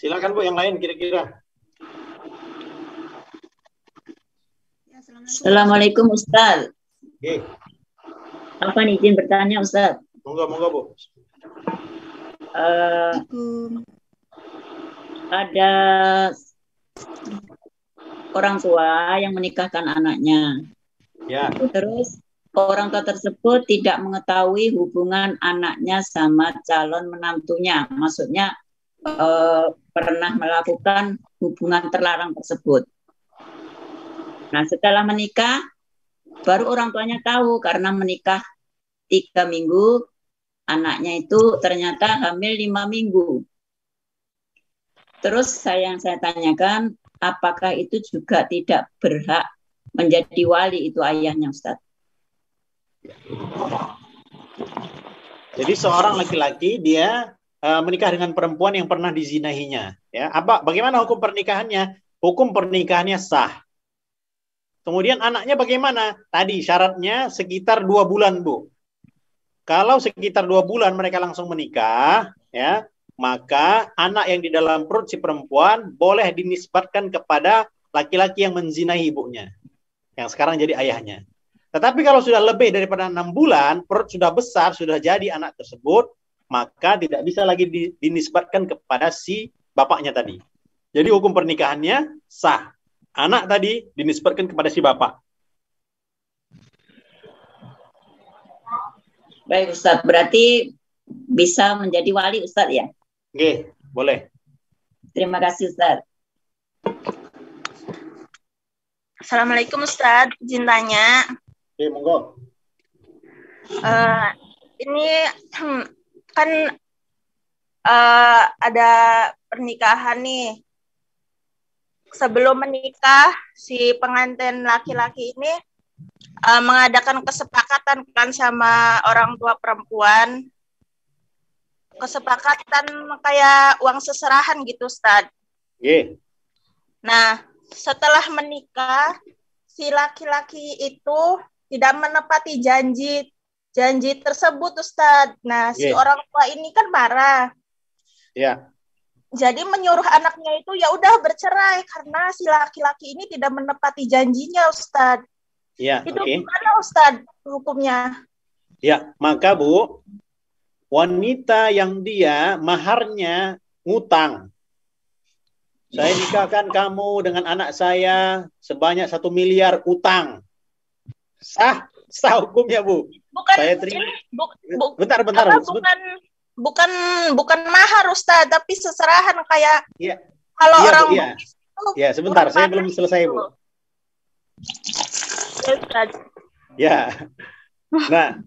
Silakan Bu, yang lain kira-kira. Assalamualaikum Ustaz. Oke. Apa nih izin bertanya Ustaz? Monggo Bu. Ada orang tua yang menikahkan anaknya. Ya. Terus orang tua tersebut tidak mengetahui hubungan anaknya sama calon menantunya. Maksudnya pernah melakukan hubungan terlarang tersebut. Nah, setelah menikah, baru orang tuanya tahu karena menikah 3 minggu, anaknya itu ternyata hamil 5 minggu. Terus yang saya tanyakan, apakah itu juga tidak berhak menjadi wali itu ayahnya, Ustaz? Jadi seorang laki-laki dia menikah dengan perempuan yang pernah dizinahinya. Ya, bagaimana hukum pernikahannya? Hukum pernikahannya sah. Kemudian anaknya bagaimana? Tadi syaratnya sekitar 2 bulan, Bu. Kalau sekitar 2 bulan mereka langsung menikah, ya, maka anak yang di dalam perut si perempuan boleh dinisbatkan kepada laki-laki yang menzinahi ibunya, yang sekarang jadi ayahnya. Tetapi kalau sudah lebih daripada 6 bulan, perut sudah besar, sudah jadi anak tersebut, maka tidak bisa lagi dinisbatkan kepada si bapaknya tadi. Jadi hukum pernikahannya sah. Anak tadi dinisbatkan kepada si bapak. Baik Ustaz, berarti bisa menjadi wali Ustaz ya? Oke, boleh. Terima kasih Ustaz. Assalamualaikum Ustaz, izin tanya. Oke, monggo. Ini kan ada pernikahan nih. Sebelum menikah, si pengantin laki-laki ini mengadakan kesepakatan kan sama orang tua perempuan. Kesepakatan kayak uang seserahan gitu, Ustaz. Yeah. Nah, setelah menikah, si laki-laki itu tidak menepati janji tersebut, Ustaz. Nah, si orang tua ini kan marah. Yeah. Jadi menyuruh anaknya itu ya udah bercerai karena si laki-laki ini tidak menepati janjinya, Ustadz. Ya, Itu oke. gimana, Ustadz, hukumnya? Ya, maka Bu, wanita yang dia maharnya ngutang. Saya nikahkan kamu dengan anak saya sebanyak 1 miliar utang. Sah hukumnya, Bu. Bukan Saya terima. ini Bentar, Bu. bukan mahar, Ustadz, tapi seserahan kayak Iya. kalau Iya, orang Bu, iya. Ya, sebentar, saya belum selesai, Bu. Ya. Nah,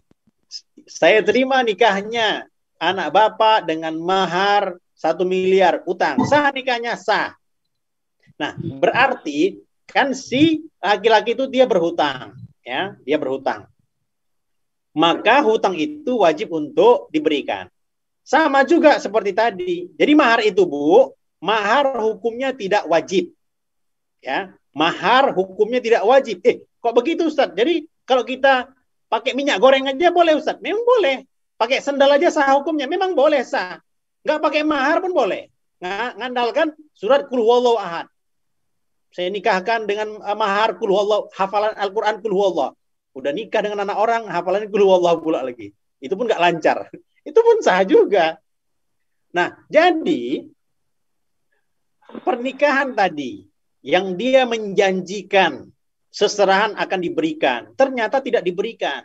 saya terima nikahnya anak Bapak dengan mahar 1 miliar utang. Sah nikahnya, sah. Nah, berarti kan si laki-laki itu dia berhutang, ya, dia berhutang. Maka hutang itu wajib untuk diberikan. Sama juga seperti tadi. Jadi mahar itu, Bu, mahar hukumnya tidak wajib. Ya, mahar hukumnya tidak wajib. Kok begitu, Ustaz? Jadi kalau kita pakai minyak goreng aja boleh, Ustaz? Memang boleh. Pakai sendal aja sah hukumnya? Memang boleh, sah. Nggak pakai mahar pun boleh. Ngandalkan surat Qul Huwallahu Ahad. Saya nikahkan dengan mahar Qul Huwallahu, hafalan Al-Quran Qul Huwallahu. Udah nikah dengan anak orang, hafalannya Qul Huwallahu pula lagi. Itu pun nggak lancar. Itu pun sah juga. Nah, jadi pernikahan tadi yang dia menjanjikan seserahan akan diberikan, ternyata tidak diberikan.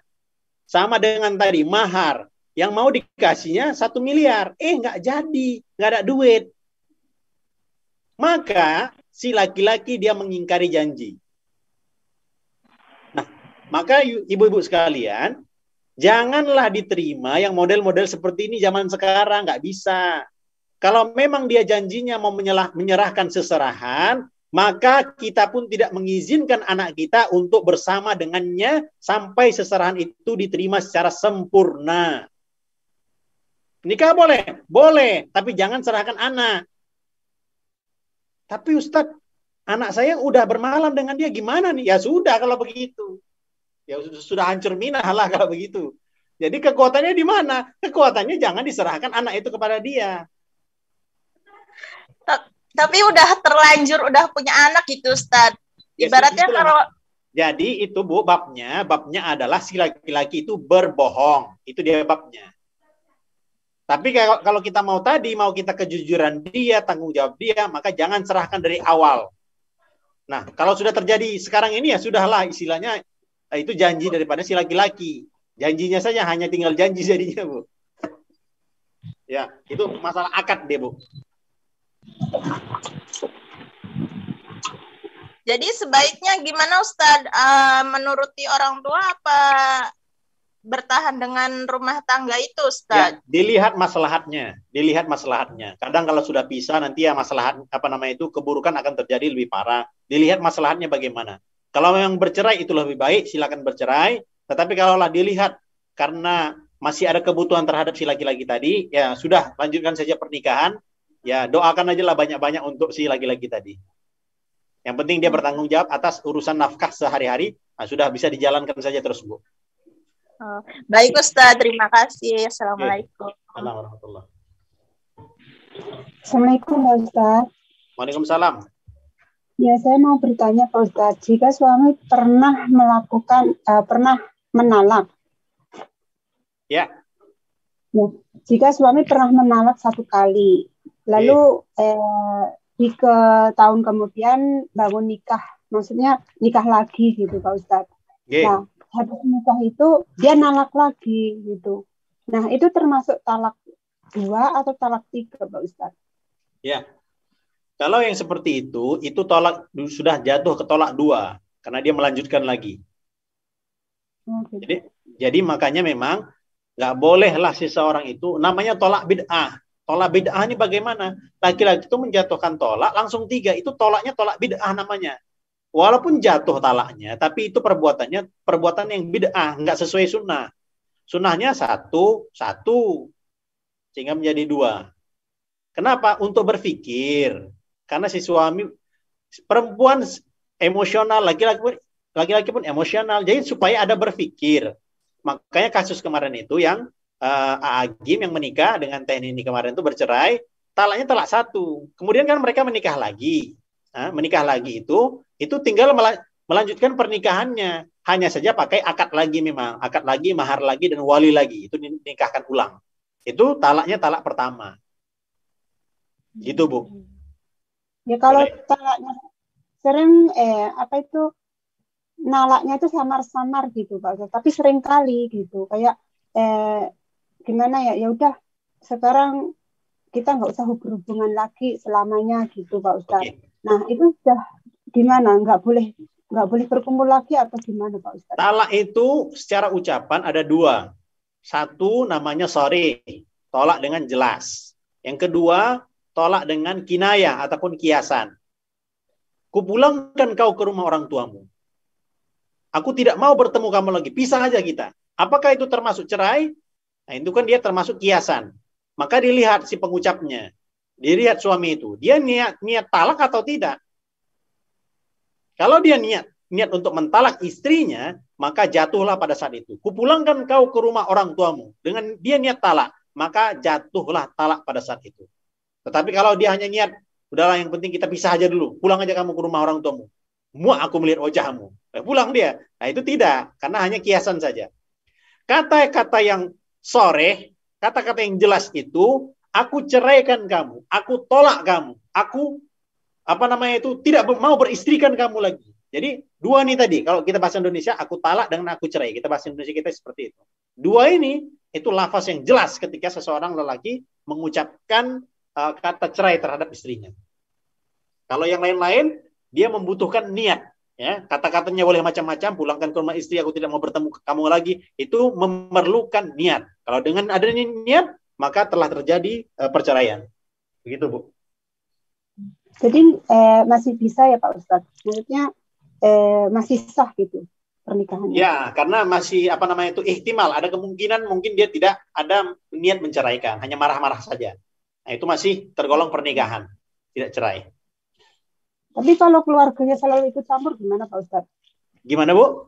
Sama dengan tadi mahar yang mau dikasihnya 1 miliar, nggak jadi, nggak ada duit. Maka si laki-laki dia mengingkari janji. Nah, maka ibu-ibu sekalian, janganlah diterima yang model-model seperti ini zaman sekarang, nggak bisa. Kalau memang dia janjinya mau menyerahkan seserahan, maka kita pun tidak mengizinkan anak kita untuk bersama dengannya sampai seserahan itu diterima secara sempurna. Nikah boleh? Boleh, tapi jangan serahkan anak. Tapi Ustadz, anak saya udah bermalam dengan dia, gimana nih? Ya sudah kalau begitu. Ya sudah hancur minah lah kalau begitu. Jadi kekuatannya di mana? Kekuatannya jangan diserahkan anak itu kepada dia. Tapi udah terlanjur, udah punya anak gitu, Ustaz. Ibaratnya ya, kalau... Jadi itu, Bu, babnya adalah si laki-laki itu berbohong. Itu dia babnya. Tapi kalau kita mau kita kejujuran dia, tanggung jawab dia, maka jangan serahkan dari awal. Nah, kalau sudah terjadi sekarang ini ya sudahlah, istilahnya itu janji daripada si laki-laki. Janjinya saja hanya tinggal janji jadinya, Bu. Ya, itu masalah akad deh, Bu. Jadi sebaiknya gimana, Ustadz? Menuruti orang tua apa bertahan dengan rumah tangga itu, Ustadz? Ya, dilihat maslahatnya. Kadang kalau sudah pisah nanti ya maslahat keburukan akan terjadi lebih parah. Dilihat maslahatnya bagaimana. Kalau memang bercerai itu lebih baik, silakan bercerai. Tetapi kalaulah dilihat karena masih ada kebutuhan terhadap si laki-laki tadi, ya sudah lanjutkan saja pernikahan. Ya doakan aja lah banyak-banyak untuk si laki-laki tadi. Yang penting dia bertanggung jawab atas urusan nafkah sehari-hari. Nah, sudah bisa dijalankan saja terus, Bu. Baik, Ustaz. Terima kasih. Assalamualaikum. Assalamualaikum, Pak Ustaz. Waalaikumsalam. Ya, saya mau bertanya, Pak Ustaz. Jika suami pernah menalak. Ya. Jika suami pernah menalak 1 kali, lalu 3 tahun kemudian bangun nikah, maksudnya nikah lagi gitu, Pak Ustadz. Nah, habis nikah itu dia nalak lagi gitu. Nah, itu termasuk talak 2 atau talak 3, Pak Ustadz? Ya, kalau yang seperti itu tolak sudah jatuh ke tolak 2 karena dia melanjutkan lagi. Jadi makanya memang nggak bolehlah seseorang itu namanya tolak bid'ah. Tolak bid'ah ini bagaimana? Laki-laki itu menjatuhkan tolak langsung 3. Itu tolaknya tolak bid'ah namanya. Walaupun jatuh talaknya, tapi itu perbuatan yang bid'ah, nggak sesuai sunnah. Sunnahnya 1, sehingga menjadi 2. Kenapa? Untuk berpikir. Karena si suami, perempuan emosional, laki-laki pun emosional. Jadi supaya ada berpikir. Makanya kasus kemarin itu yang Agim yang menikah dengan Teh Nini kemarin itu bercerai, talaknya talak satu. Kemudian kan mereka menikah lagi. Nah, menikah lagi itu tinggal melanjutkan pernikahannya. Hanya saja pakai akad lagi memang. Akad lagi, mahar lagi, dan wali lagi. Itu dinikahkan ulang. Itu talaknya talak pertama. Gitu, Bu. Ya kalau Boleh? talaknya sering nalaknya itu samar-samar gitu Pak Ustadz. Tapi sering kali gitu. Kayak gimana ya? Ya udah sekarang kita nggak usah berhubungan lagi selamanya gitu Pak Ustadz. Oke. Nah itu sudah gimana? Nggak boleh berkumpul lagi atau gimana Pak Ustadz? Talak itu secara ucapan ada dua. Satu namanya sharih, tolak dengan jelas. Yang kedua, tolak dengan kinayah ataupun kiasan. Kupulangkan kau ke rumah orang tuamu. Aku tidak mau bertemu kamu lagi. Pisah aja kita. Apakah itu termasuk cerai? Nah, itu kan dia termasuk kiasan. Maka dilihat si pengucapnya. Dilihat suami itu. Dia niat talak atau tidak? Kalau dia niat untuk mentalak istrinya, maka jatuhlah pada saat itu. Kupulangkan kau ke rumah orang tuamu. Dengan dia niat talak, maka jatuhlah talak pada saat itu. Tetapi kalau dia hanya niat, udahlah yang penting kita pisah aja dulu. Pulang aja kamu ke rumah orang tuamu. Muak aku melihat wajahmu. Pulang dia. Nah itu tidak. Karena hanya kiasan saja. Kata-kata yang sharih, kata-kata yang jelas itu, aku ceraikan kamu. Aku tolak kamu. Aku tidak mau beristrikan kamu lagi. Jadi dua nih tadi, kalau kita bahasa Indonesia, aku talak dengan aku cerai. Kita bahasa Indonesia kita seperti itu. Dua ini, itu lafaz yang jelas ketika seseorang lelaki mengucapkan kata cerai terhadap istrinya. Kalau yang lain-lain, dia membutuhkan niat. Ya, kata-katanya boleh macam-macam, pulangkan ke rumah istri, aku tidak mau bertemu kamu lagi. Itu memerlukan niat. Kalau dengan adanya niat, maka telah terjadi perceraian. Begitu, Bu. Jadi masih bisa ya Pak Ustadz? Maksudnya masih sah gitu pernikahannya? Ya, karena masih itu ihtimal. Ada kemungkinan mungkin dia tidak ada niat menceraikan, hanya marah-marah saja. Nah, itu masih tergolong pernikahan, tidak cerai. Tapi kalau keluarganya selalu ikut campur gimana Pak Ustadz? Gimana Bu?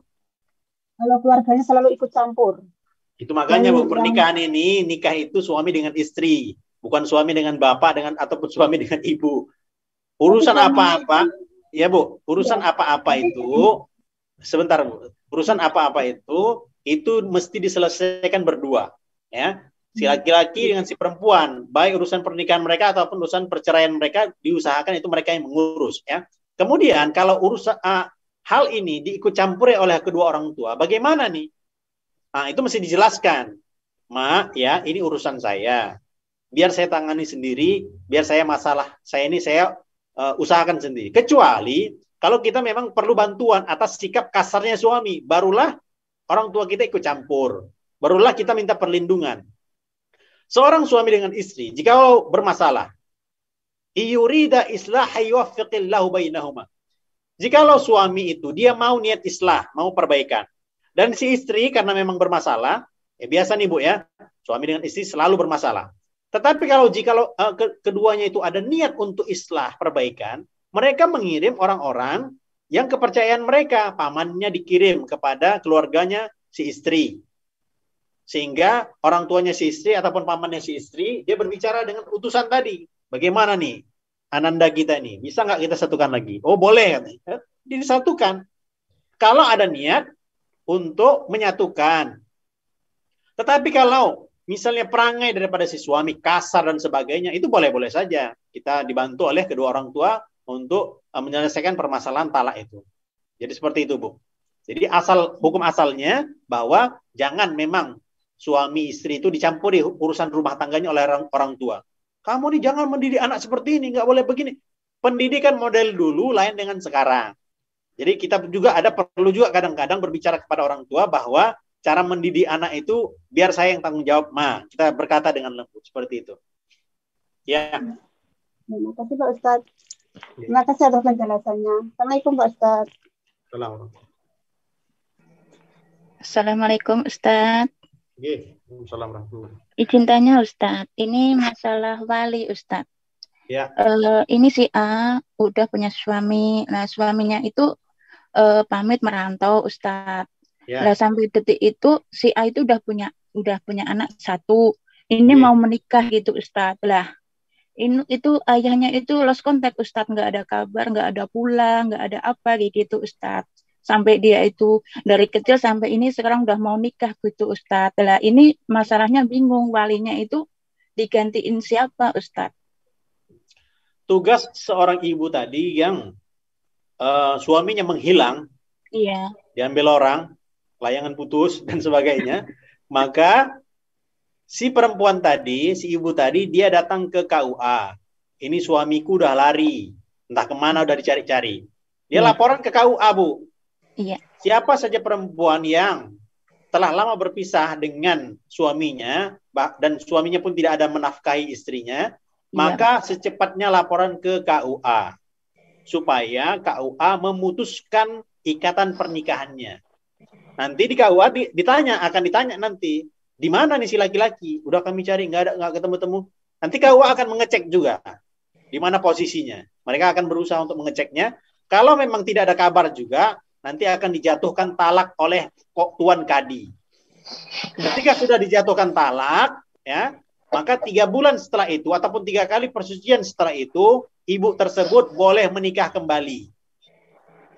Kalau keluarganya selalu ikut campur. Itu makanya Bu, pernikahan ini, nikah itu suami dengan istri, bukan suami dengan bapak ataupun suami dengan ibu. Urusan apa-apa, ya Bu, urusan apa-apa itu, sebentar Bu, urusan apa-apa itu mesti diselesaikan berdua, ya. Si laki-laki dengan si perempuan, baik urusan pernikahan mereka ataupun urusan perceraian mereka, diusahakan itu mereka yang mengurus, ya. Kemudian kalau urusan hal ini diikut campuri oleh kedua orang tua, bagaimana nih? Nah, itu mesti dijelaskan. Ma, ya, ini urusan saya. Biar saya tangani sendiri, biar saya usahakan sendiri. Kecuali kalau kita memang perlu bantuan atas sikap kasarnya suami, barulah orang tua kita ikut campur. Barulah kita minta perlindungan. Seorang suami dengan istri, jika bermasalah, yurida islaha yuwaffiqillahu bainahuma. Jikalau suami itu dia mau niat islah, mau perbaikan, dan si istri karena memang bermasalah, biasa nih Bu ya, suami dengan istri selalu bermasalah. Tetapi jikalau keduanya itu ada niat untuk islah, perbaikan, mereka mengirim orang-orang yang kepercayaan mereka, pamannya dikirim kepada keluarganya si istri. Sehingga orang tuanya si istri ataupun pamannya si istri, dia berbicara dengan utusan tadi. Bagaimana nih ananda kita nih? Bisa nggak kita satukan lagi? Oh boleh. Disatukan. Kalau ada niat untuk menyatukan. Tetapi kalau misalnya perangai daripada si suami kasar dan sebagainya, itu boleh-boleh saja. Kita dibantu oleh kedua orang tua untuk menyelesaikan permasalahan talak itu. Jadi seperti itu Bu. Jadi hukum asalnya bahwa jangan memang suami istri itu dicampuri urusan rumah tangganya oleh orang tua. Kamu nih jangan mendidik anak seperti ini, nggak boleh begini. Pendidikan model dulu lain dengan sekarang. Jadi kita juga perlu juga kadang-kadang berbicara kepada orang tua bahwa cara mendidik anak itu biar saya yang tanggung jawab. Kita berkata dengan lembut seperti itu. Ya. Terima kasih Pak Ustadz. Terima kasih atas penjelasannya. Assalamualaikum Pak Ustadz. Assalamualaikum Ustadz. Assalamualaikum. Izin tanya Ustadz, ini masalah wali Ustadz. Ya. Ini si A udah punya suami, nah suaminya itu pamit merantau Ustadz. Ya. Nah sampai detik itu si A itu udah punya anak satu. Ini mau menikah gitu Ustadz. Lah Itu ayahnya itu lost contact Ustadz, nggak ada kabar, nggak ada pulang, nggak ada apa kayak gitu Ustadz. Sampai dia itu dari kecil sampai ini sekarang udah mau nikah gitu Ustadz. Lah ini masalahnya bingung, walinya itu digantiin siapa Ustadz? Tugas seorang ibu tadi yang suaminya menghilang, iya, diambil orang, layangan putus dan sebagainya, maka si perempuan tadi, si ibu tadi, dia datang ke KUA. Ini suamiku udah lari, entah kemana udah dicari-cari. Dia laporan ke KUA, Bu. Iya. Siapa saja perempuan yang telah lama berpisah dengan suaminya, dan suaminya pun tidak ada menafkahi istrinya, maka secepatnya laporan ke KUA. Supaya KUA memutuskan ikatan pernikahannya. Nanti di KUA akan ditanya nanti, di mana nih si laki-laki? Udah kami cari, nggak ketemu-temu. Nanti KUA akan mengecek juga di mana posisinya. Mereka akan berusaha untuk mengeceknya. Kalau memang tidak ada kabar juga, nanti akan dijatuhkan talak oleh Tuan Kadi. Ketika sudah dijatuhkan talak, ya, maka 3 bulan setelah itu ataupun 3 kali persucian setelah itu, ibu tersebut boleh menikah kembali.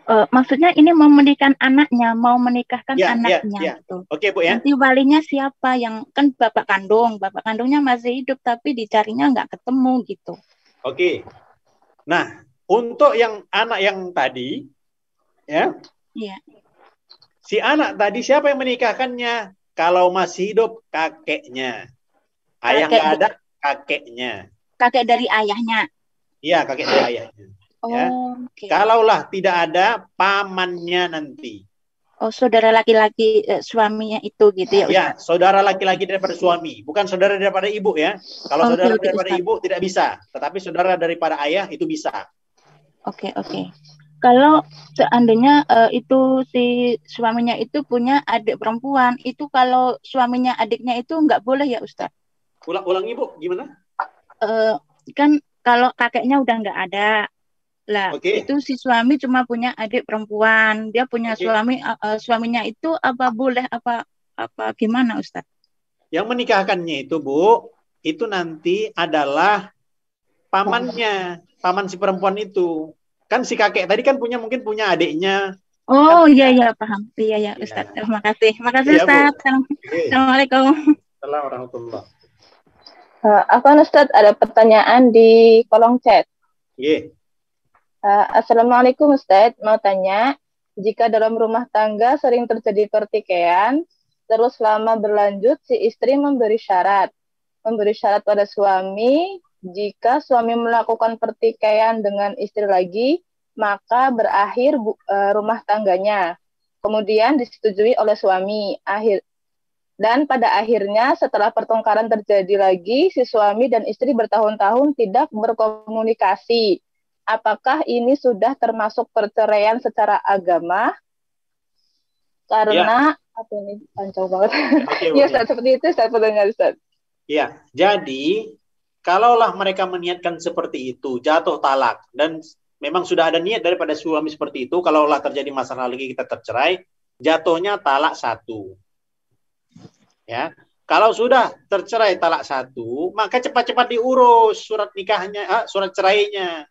Maksudnya ini mau menikahkan anaknya, mau menikahkan anaknya. Gitu. Oke, Bu ya. Nanti walinya siapa? Yang kan bapak kandungnya masih hidup tapi dicarinya nggak ketemu gitu. Oke. Nah, untuk yang anak yang tadi, ya. Iya. Si anak tadi siapa yang menikahkannya? Kalau masih hidup kakeknya. Ayah nggak ada, kakeknya. Kakek dari ayahnya. Iya, kakek dari ayahnya. Ya. Okay. Kalaulah tidak ada, pamannya nanti. Oh, saudara laki-laki suaminya itu gitu ya Ustaz? Ya, saudara laki-laki daripada suami, bukan saudara daripada ibu ya. Kalau saudara daripada ibu tidak bisa, tetapi saudara daripada ayah itu bisa. Oke. Kalau seandainya itu si suaminya itu punya adik perempuan, itu kalau suaminya adiknya itu nggak boleh ya Ustaz? Ulang Ibu, gimana? Kan kalau kakeknya udah nggak ada. Lah, itu si suami cuma punya adik perempuan. Dia punya suaminya itu apa boleh apa gimana Ustaz? Yang menikahkannya itu, Bu, itu nanti adalah pamannya, paman si perempuan itu. Kan si kakek tadi kan mungkin punya adiknya. Oh, iya paham. Iya Ustaz. Terima kasih. Makasih Ustaz. Assalamualaikum. Assalamualaikum warahmatullahi. Afwan Ustaz, ada pertanyaan di kolom chat. Assalamualaikum Ustaz, mau tanya, jika dalam rumah tangga sering terjadi pertikaian, terus lama berlanjut, si istri memberi syarat pada suami, jika suami melakukan pertikaian dengan istri lagi, maka berakhir rumah tangganya. Kemudian disetujui oleh suami. Dan pada akhirnya setelah pertengkaran terjadi lagi, si suami dan istri bertahun-tahun tidak berkomunikasi. Apakah ini sudah termasuk perceraian secara agama? Karena apa ini pancau banget. Iya, Ustaz, seperti itu saya dengar Ustaz. Iya, jadi kalaulah mereka meniatkan seperti itu, jatuh talak dan memang sudah ada niat daripada suami seperti itu, kalaulah terjadi masalah lagi kita tercerai, jatuhnya talak 1. Ya. Kalau sudah tercerai talak 1, maka cepat-cepat diurus surat nikahnya, surat cerainya.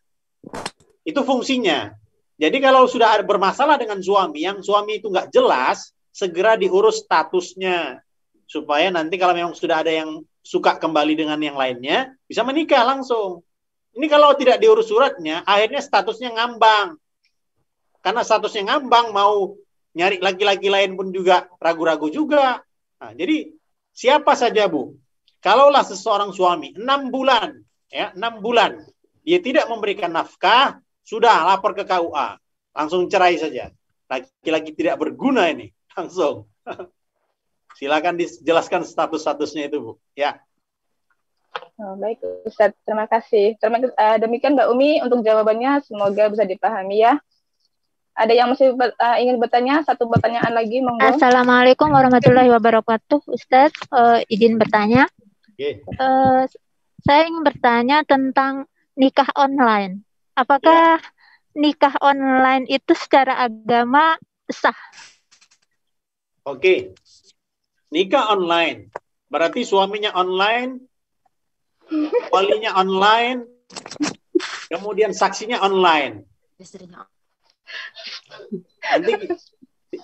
Itu fungsinya. Jadi kalau sudah ada bermasalah dengan suami, yang suami itu nggak jelas, segera diurus statusnya. Supaya nanti kalau memang sudah ada yang suka kembali dengan yang lainnya, bisa menikah langsung. Ini kalau tidak diurus suratnya, akhirnya statusnya ngambang. Karena statusnya ngambang, mau nyari laki-laki lain pun juga ragu-ragu juga. Nah, jadi siapa saja, Bu, kalaulah seseorang suami 6 bulan, ya 6 bulan, dia tidak memberikan nafkah, sudah lapor ke KUA. Langsung cerai saja. Laki-laki tidak berguna ini. Langsung. Silakan dijelaskan status-statusnya itu, Bu. Ya. Baik, Ustaz. Terima kasih. Demikian Mbak Umi untuk jawabannya. Semoga bisa dipahami ya. Ada yang masih ingin bertanya? Satu pertanyaan lagi, monggo. Assalamualaikum warahmatullahi wabarakatuh. Ustaz, izin bertanya. Saya ingin bertanya tentang nikah online. Apakah nikah online itu secara agama sah? Oke. Nikah online. Berarti suaminya online, walinya online, kemudian saksinya online. Nanti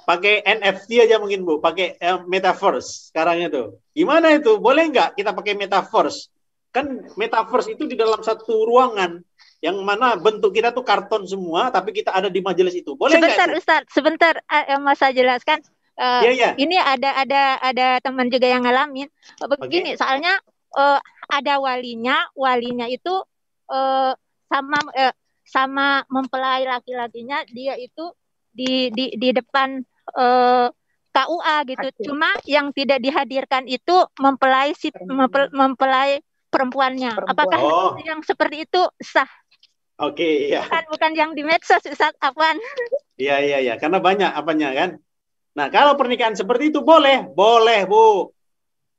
pakai NFT aja mungkin Bu, pakai metaverse sekarang itu. Gimana itu? Boleh nggak kita pakai metaverse? Kan metaverse itu di dalam satu ruangan yang mana bentuk kita tuh karton semua, tapi kita ada di majelis itu. Boleh nggak? Sebentar Ustaz, sebentar Mas saya jelaskan. Ini ada teman juga yang ngalamin. Begini, soalnya ada walinya itu sama mempelai laki-lakinya, dia itu di depan KUA gitu. Cuma yang tidak dihadirkan itu mempelai perempuannya. Apakah yang seperti itu sah? Oke, ya. Bukan yang di medsos, Ustaz, apaan? Iya. Karena banyak apanya kan. Nah, kalau pernikahan seperti itu boleh, Bu.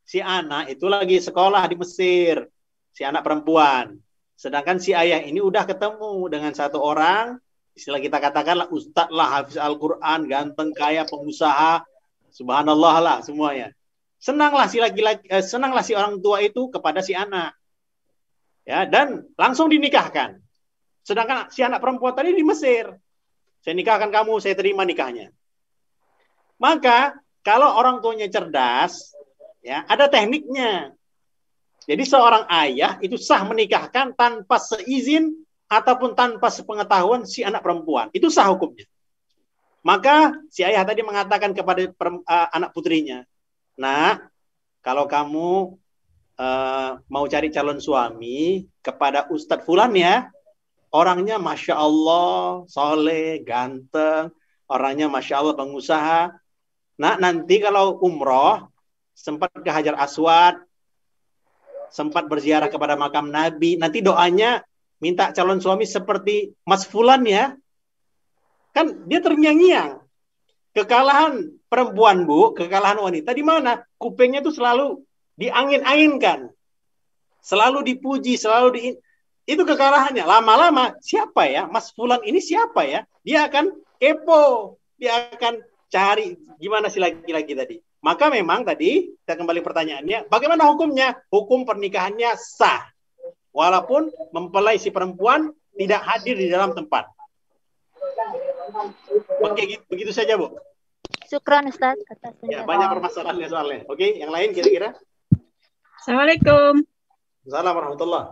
Si anak itu lagi sekolah di Mesir, si anak perempuan. Sedangkan si ayah ini udah ketemu dengan satu orang, istilah kita katakanlah ustadz lah, hafiz Al-Quran, ganteng, kaya, pengusaha, subhanallah lah semuanya. Senanglah si orang tua itu kepada si anak. Ya, dan langsung dinikahkan. Sedangkan si anak perempuan tadi di Mesir. Saya nikahkan kamu, saya terima nikahnya. Maka kalau orang tuanya cerdas, ya ada tekniknya. Jadi seorang ayah itu sah menikahkan tanpa seizin ataupun tanpa sepengetahuan si anak perempuan. Itu sah hukumnya. Maka si ayah tadi mengatakan kepada anak putrinya, "Nah, kalau kamu mau cari calon suami kepada Ustadz Fulan ya, orangnya Masya Allah, soleh, ganteng, orangnya Masya Allah, pengusaha. Nah, nanti kalau umroh, sempat ke Hajar Aswad, sempat berziarah kepada makam Nabi, nanti doanya minta calon suami seperti Mas Fulan ya." Kan dia terngiang-ngiang. Kekalahan perempuan, Bu, kekalahan wanita di mana? Kupingnya itu selalu diangin-anginkan. Selalu dipuji, itu kekalahannya. Lama-lama, siapa ya? Mas Fulan ini siapa ya? Dia akan kepo. Dia akan cari gimana si laki-laki tadi. Maka memang tadi, kita kembali pertanyaannya, bagaimana hukumnya? Hukum pernikahannya sah. Walaupun mempelai si perempuan tidak hadir di dalam tempat. Oke, begitu saja, Bu. Syukran, Ustaz. Ya, banyak permasalahannya soalnya. Oke, yang lain kira-kira? Assalamualaikum. Assalamualaikum warahmatullahi.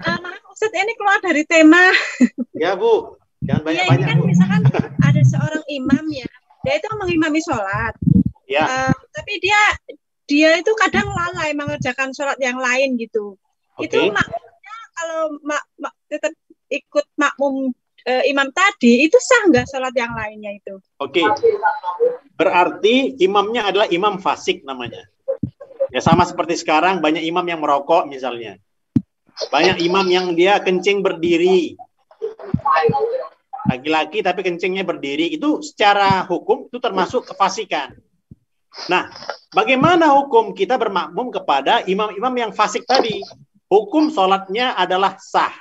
Maaf, Ustaz, ini keluar dari tema. Ya, Bu. Jangan banyak-banyak. Ini kan misalkan ada seorang imam ya, dia itu mengimami sholat. Ya. Tapi dia itu kadang lalai mengerjakan sholat yang lain gitu. Itu makmumnya kalau tetap ikut makmum imam tadi, itu sah nggak sholat yang lainnya itu? Oke. Berarti imamnya adalah imam fasik namanya. Ya sama seperti sekarang banyak imam yang merokok misalnya. Banyak imam yang dia kencing berdiri. Laki-laki tapi kencingnya berdiri. Itu secara hukum itu termasuk kefasikan. Nah, bagaimana hukum kita bermakmum kepada imam-imam yang fasik tadi? Hukum sholatnya adalah sah.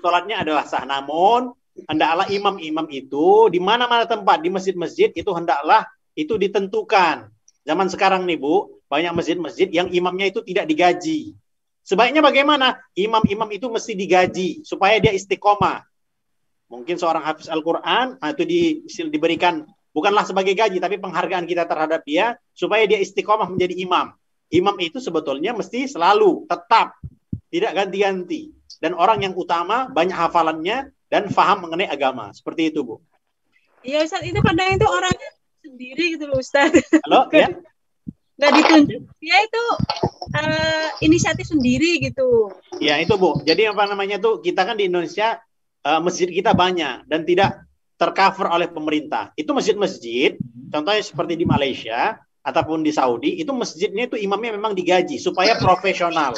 Sholatnya adalah sah. Namun, hendaklah imam-imam itu di mana-mana tempat, di masjid-masjid itu hendaklah itu ditentukan. Zaman sekarang nih Bu, banyak masjid-masjid yang imamnya itu tidak digaji. Sebaiknya bagaimana? Imam-imam itu mesti digaji supaya dia istiqomah. Mungkin seorang hafiz Al-Quran itu diberikan bukanlah sebagai gaji, tapi penghargaan kita terhadap dia supaya dia istiqomah menjadi imam. Imam itu sebetulnya mesti selalu tetap, tidak ganti-ganti. Dan orang yang utama banyak hafalannya dan faham mengenai agama. Seperti itu, Bu. Iya, Ustaz, itu kadang itu orangnya sendiri gitu loh, Ustaz. Halo, ya? Nggak ditunjuk. Dia itu inisiatif sendiri gitu. Ya, itu, Bu. Jadi apa namanya tuh, kita kan di Indonesia, masjid kita banyak dan tidak tercover oleh pemerintah. Itu masjid-masjid, contohnya seperti di Malaysia ataupun di Saudi, itu masjidnya itu imamnya memang digaji supaya profesional.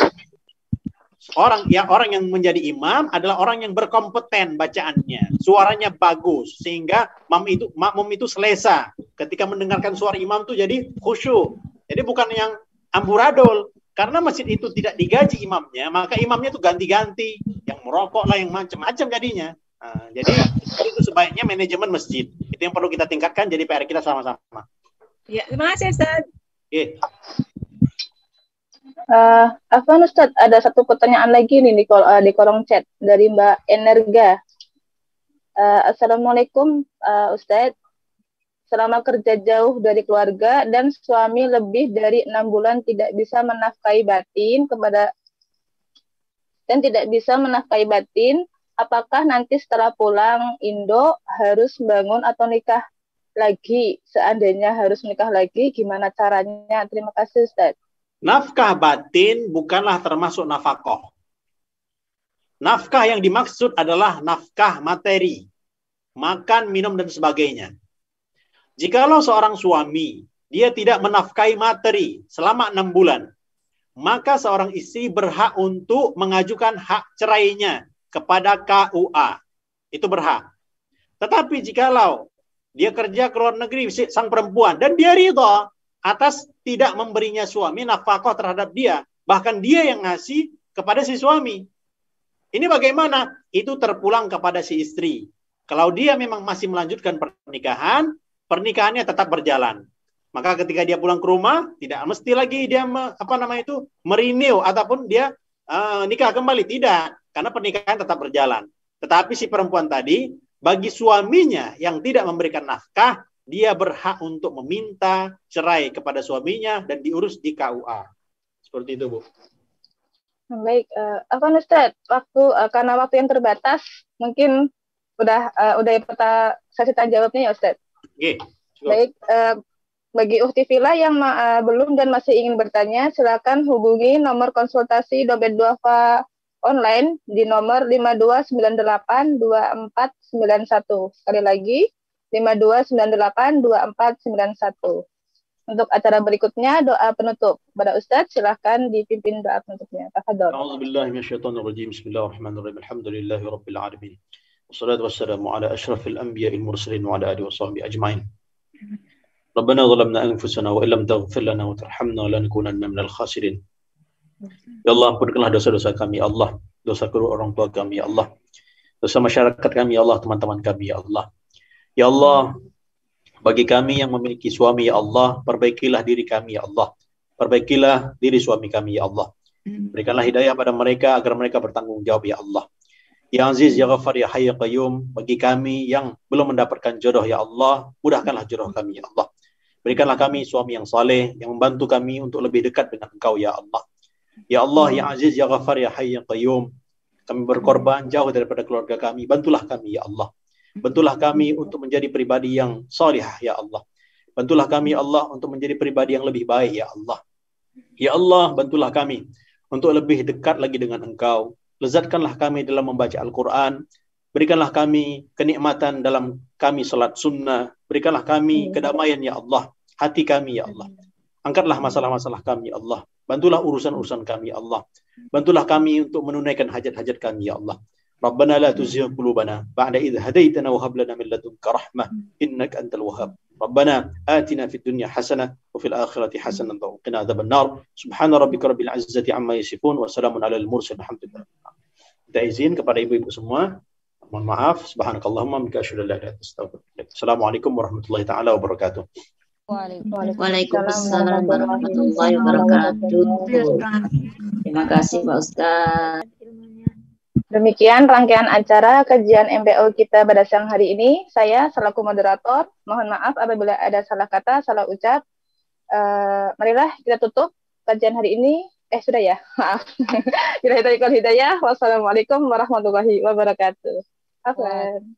Orang yang menjadi imam adalah orang yang berkompeten bacaannya, suaranya bagus sehingga makmum itu selesa ketika mendengarkan suara imam itu jadi khusyuk. Jadi bukan yang amburadul. Karena masjid itu tidak digaji imamnya, maka imamnya itu ganti-ganti, yang merokok lah, yang macam-macam jadinya. Nah, jadi itu sebaiknya manajemen masjid. Itu yang perlu kita tingkatkan, jadi PR kita sama-sama. Ya, terima kasih, Ustaz. Oke. Afwan Ustadz, ada satu pertanyaan lagi nih di kolom chat dari Mbak Energa. Assalamualaikum Ustadz. Selama kerja jauh dari keluarga dan suami lebih dari 6 bulan tidak bisa menafkahi batin apakah nanti setelah pulang Indo harus bangun atau nikah lagi? Seandainya harus nikah lagi, gimana caranya? Terima kasih Ustadz. Nafkah batin bukanlah termasuk nafkah. Nafkah yang dimaksud adalah nafkah materi, makan, minum, dan sebagainya. Jikalau seorang suami, dia tidak menafkahi materi selama 6 bulan, maka seorang istri berhak untuk mengajukan hak cerainya kepada KUA. Itu berhak. Tetapi jikalau dia kerja ke luar negeri, sang perempuan, dan dia ridha atas tidak memberinya suami nafkah terhadap dia, bahkan dia yang ngasih kepada si suami. Ini bagaimana? Itu terpulang kepada si istri. Kalau dia memang masih melanjutkan pernikahan, pernikahannya tetap berjalan. Maka ketika dia pulang ke rumah, tidak mesti lagi dia merenew ataupun dia nikah kembali. Tidak, karena pernikahan tetap berjalan. Tetapi si perempuan tadi, bagi suaminya yang tidak memberikan nafkah, dia berhak untuk meminta cerai kepada suaminya dan diurus di KUA. Seperti itu, Bu. Baik, Ustadz, karena waktu yang terbatas, mungkin udah peta sesi tanya jawabnya ya Ustadz. Okay. Baik, bagi Ukti Villa yang belum dan masih ingin bertanya, silakan hubungi nomor konsultasi Dompet Duafa online di nomor 52982491. Sekali lagi, 52982491. Untuk acara berikutnya, doa penutup. Pada Ustadz, silakan dipimpin doa penutupnya. Tafadhol. A'udzubillahi minasyaitonirrajim. Bismillahirrahmanirrahim. Alhamdulillahirabbil alamin. Wassalatu wassalamu ala asyrafil anbiya'il mursalin wa ala alihi washabbihi ajmain. Rabbana zalamna anfusana wa illam taghfir lana wa tarhamna lanakunanna minal khasirin. Ya Allah, ampunkanlah dosa-dosa kami, ya Allah. Dosa kedua orang tua kami, ya Allah. Dosa masyarakat kami, ya Allah, teman-teman kami, ya Allah. Ya Allah, bagi kami yang memiliki suami, ya Allah, perbaikilah diri kami, ya Allah. Perbaikilah diri suami kami, ya Allah. Berikanlah hidayah pada mereka agar mereka bertanggung jawab, ya Allah. Ya Aziz, Ya Ghaffar, Ya Hayy, Ya Qayyum, bagi kami yang belum mendapatkan jodoh, ya Allah, mudahkanlah jodoh kami, ya Allah. Berikanlah kami suami yang saleh, yang membantu kami untuk lebih dekat dengan Engkau, ya Allah. Ya Allah, Ya Aziz, Ya Ghaffar, Ya Hayy, Ya Qayyum, kami berkorban jauh daripada keluarga kami, bantulah kami, ya Allah. Bantulah kami untuk menjadi pribadi yang salihah, ya Allah. Bantulah kami, ya Allah, untuk menjadi pribadi yang lebih baik, ya Allah. Ya Allah, bantulah kami untuk lebih dekat lagi dengan Engkau. Lezatkanlah kami dalam membaca Al-Quran. Berikanlah kami kenikmatan dalam kami salat sunnah. Berikanlah kami kedamaian, ya Allah. Hati kami, ya Allah. Angkatlah masalah-masalah kami, ya Allah. Bantulah urusan-urusan kami, ya Allah. Bantulah kami untuk menunaikan hajat-hajat kami, ya Allah. Rabbana la tuzigh qulubana ba'da idh hadaitana wa hab lana min ladunka rahmah innaka antal wahhab. Rabbana atina fid dunya hasanah wa fil akhirati hasanah wa qina adzaban nar. Subhana rabbika rabbil izzati amma yasifun wa salamun alal mursalin. Alhamdulillah. Kita izin kepada ibu-ibu semua. Mohon maaf. Subhanakallahumma bika asyhadu an la ilaha illa anta astaghfiruka. Assalamualaikum warahmatullahi taala wabarakatuh. Waalaikumsalam warahmatullahi wabarakatuh. Terima kasih Pak Ustadz. Demikian rangkaian acara kajian MPO kita pada siang hari ini. Saya selaku moderator, mohon maaf apabila ada salah kata, salah ucap. Marilah kita tutup kajian hari ini. Sudah ya, maaf. Bila hidayah, wassalamualaikum warahmatullahi wabarakatuh. Afwan.